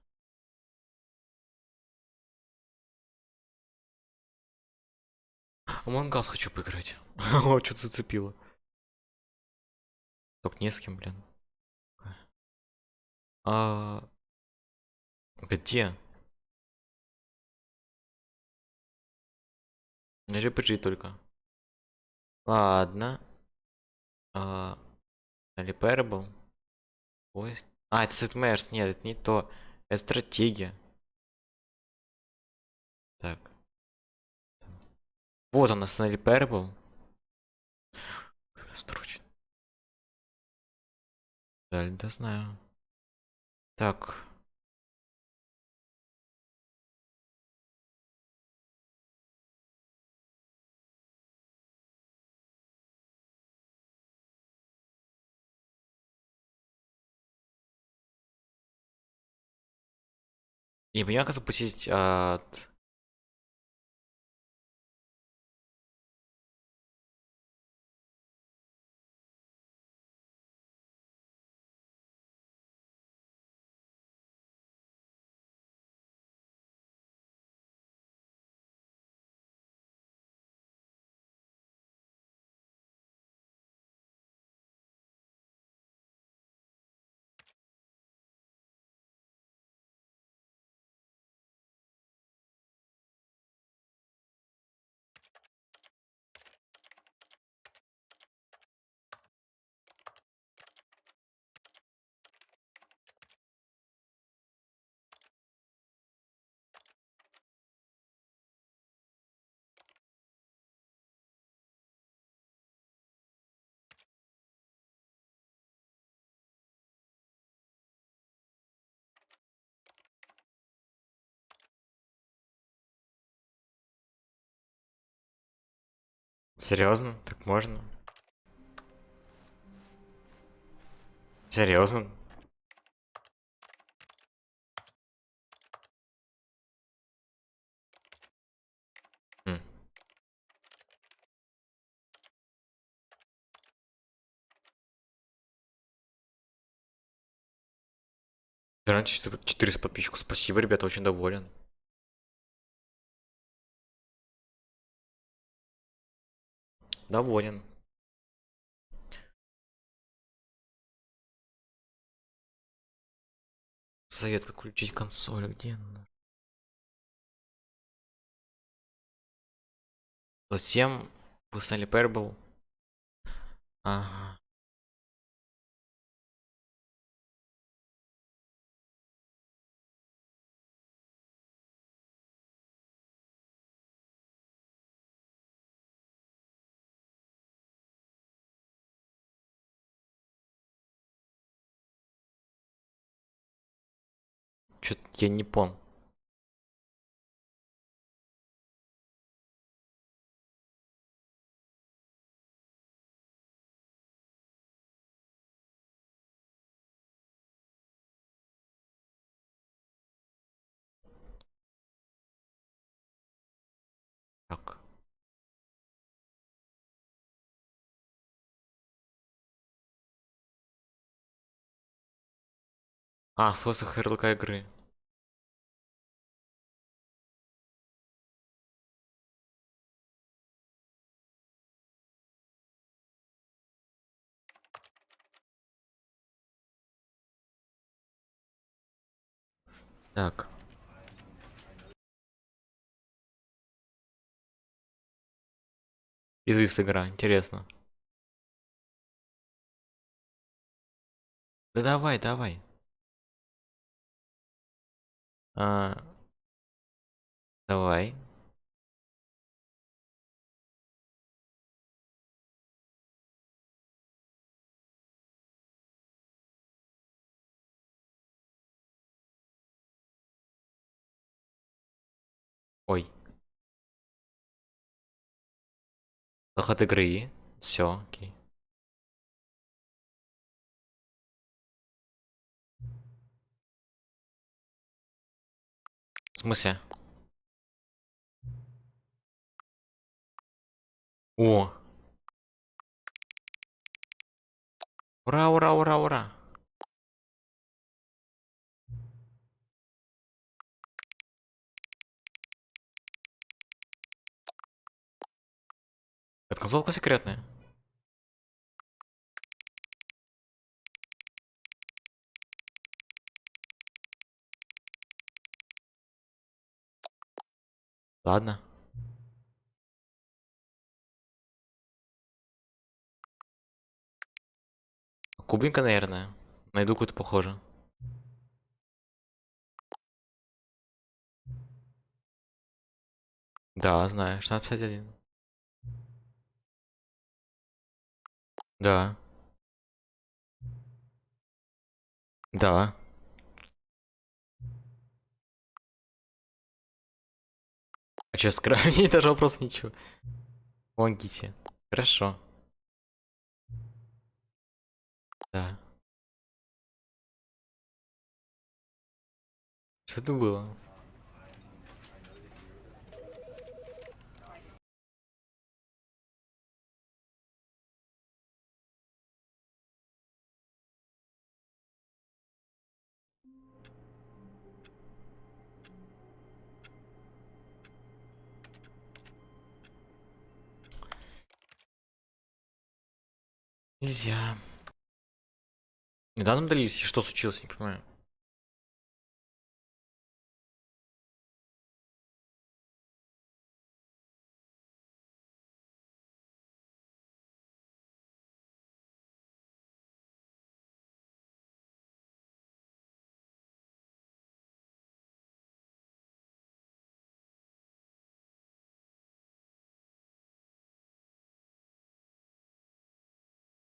Амонгас хочу поиграть. О, что-то зацепило. Только не с кем, блин. А... Где? На RPG только. Ладно. А... Repairable. Ой. А, это Сетмерс. Нет, это не то. Это стратегия. Так. Вот она, Repairable. Строчно. Да, да знаю. Так. И меня как запустить от... Серьезно? Так можно? Серьезно? М. Раньше 400 подписчиков. Спасибо, ребята, очень доволен. Доволен. Совет, как включить консоль, где она? Затем вы сняли Purple. Ага. Чё-то я не понял. Так. Свойства ярлыка игры. Так. Известная игра, интересно. Да давай, давай. А, давай. Ой. Заход игры. Все, окей. В смысле? О! Ура, ура, ура, ура! Это концовка секретная. Ладно. Кубинка, наверное. Найду какую-то похожую. Да, знаю. 651. Да. Да. А чё, с крайней даже вопрос ничего. Помогите. Хорошо. Да. Что это было? Нельзя. Недавно удалились, и что случилось, не понимаю.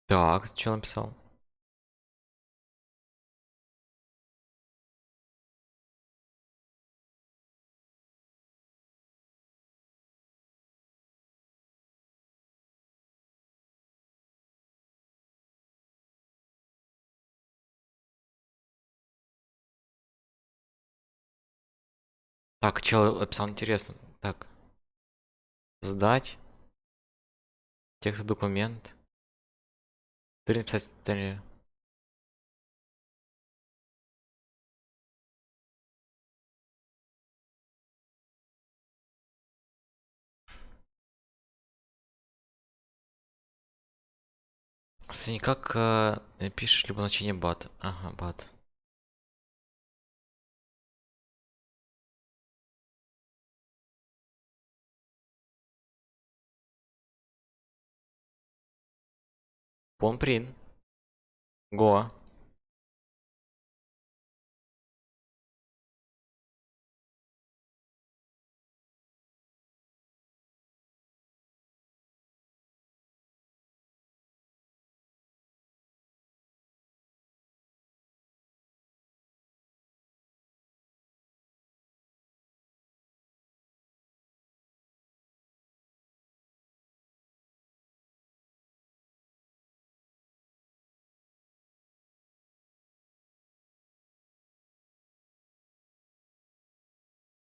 Так, что написал? Так, чел написал интересно. Так, сдать. Текст документ. Ты написать Stanley. Если никак пишешь либо значение бат. Ага, бат. Понприн. Гоа.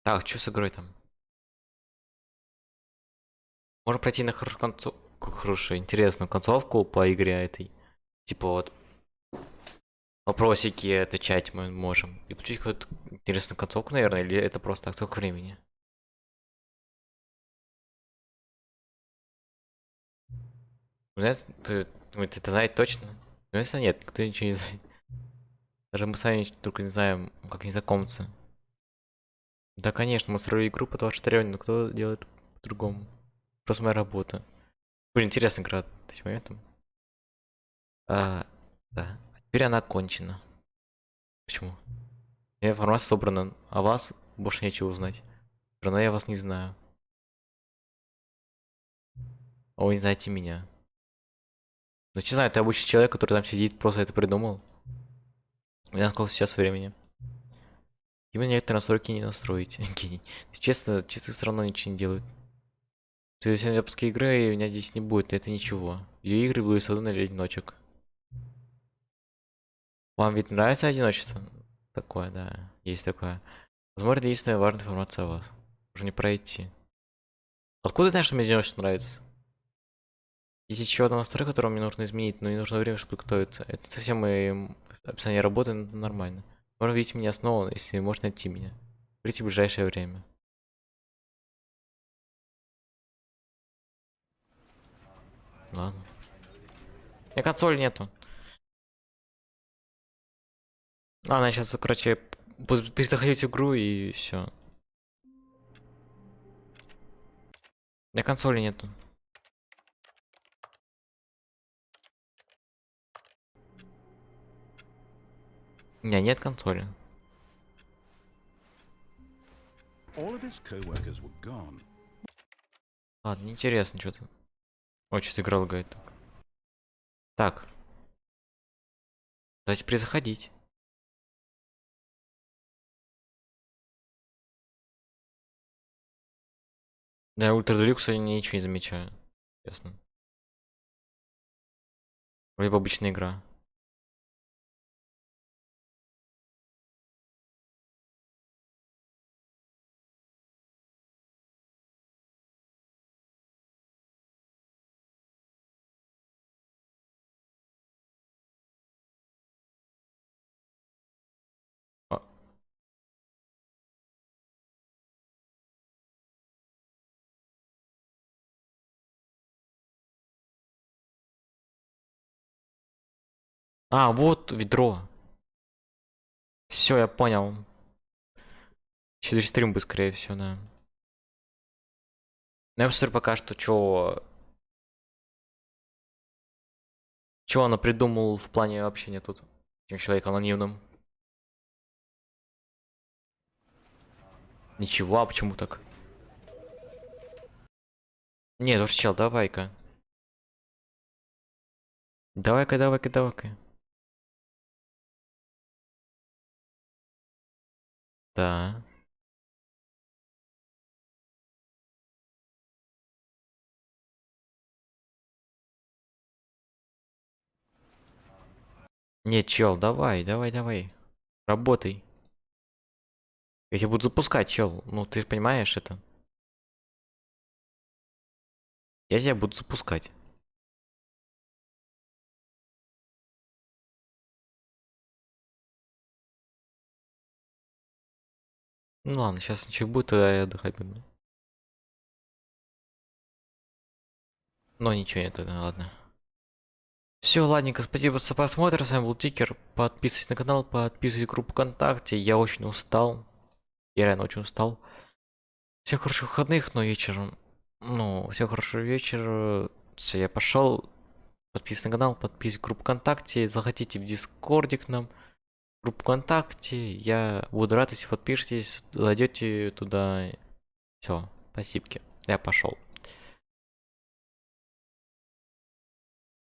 Так, что с игрой там? Можно пройти на хорошую концовку, хорошую, интересную концовку по игре этой. Типа вот вопросики отвечать мы можем. И получить какую-то интересную концовку, наверное, или это просто отсылка времени? Знаете, думаете, это знает точно? Ну, если нет, никто ничего не знает. Даже мы сами только не знаем, как незнакомцы. Да, конечно, мы строили игру под ваш район, но кто делает по-другому? Просто моя работа. Блин, интересная игра этим моментом. Да. Теперь она окончена. Почему? Информация собрана, а вас больше нечего узнать. Все равно я вас не знаю. А вы не знаете меня. Ну, не знаю, ты обычный человек, который там сидит, просто это придумал. У меня сколько сейчас времени. И мне некоторые настройки не настроить. Гений. Честно, чисто все равно ничего не делают. То есть сегодня запуске игры, и меня здесь не будет, это ничего. Ее игры будут созданы для одиночек. Вам ведь нравится одиночество? Такое, да. Есть такое. Возможно, единственная важная информация о вас. Уже не пройти. Откуда ты знаешь, что мне одиночество нравится? Есть еще одна настройка, которую мне нужно изменить, но мне нужно время, чтобы подготовиться. Это совсем и описание работы нормально. Можно видеть меня снова, если можно найти меня. Прийти в ближайшее время. Ладно. У меня консоли нету. Ладно, я сейчас, короче, буду перезаходить в игру и все. У меня консоли нету. У меня нет консоли. All of his co-workers were gone. Ладно, неинтересно что-то. Ой, что-то игра лагает так. Так, давайте перезаходить. Да, ультра делюкс я ничего не замечаю. Честно. Либо обычная игра. А, вот ведро. Все, я понял. Следующий стрим будет, скорее всего, да. Ну, я посмотрю пока что, чё она придумал в плане общения тут. Этим человеком анонимным. Ничего, а почему так? Нет, уж чел, давай-ка. Давай-ка, давай-ка, давай-ка. Да. Нет, чел, давай, давай, давай. Работай. Я тебя буду запускать, чел. Ну, ты же понимаешь это. Я тебя буду запускать. Ну ладно, сейчас ничего будет, тогда я отдыхать буду. Но ничего нет, тогда ладно. Все, ладненько, спасибо за просмотр, с вами был Дикер. Подписывайтесь на канал, подписывайтесь в группу ВКонтакте. Я очень устал. Я реально очень устал. Всем хороших выходных, но вечером. Ну, всем хорошего вечера. Все, я пошел. Подписывайтесь на канал, подписывайтесь в группу ВКонтакте. Заходите в Дискорде к нам. В группу ВКонтакте. Я буду рад, если подпишетесь. Зайдете туда. Все, спасибо. Я пошел.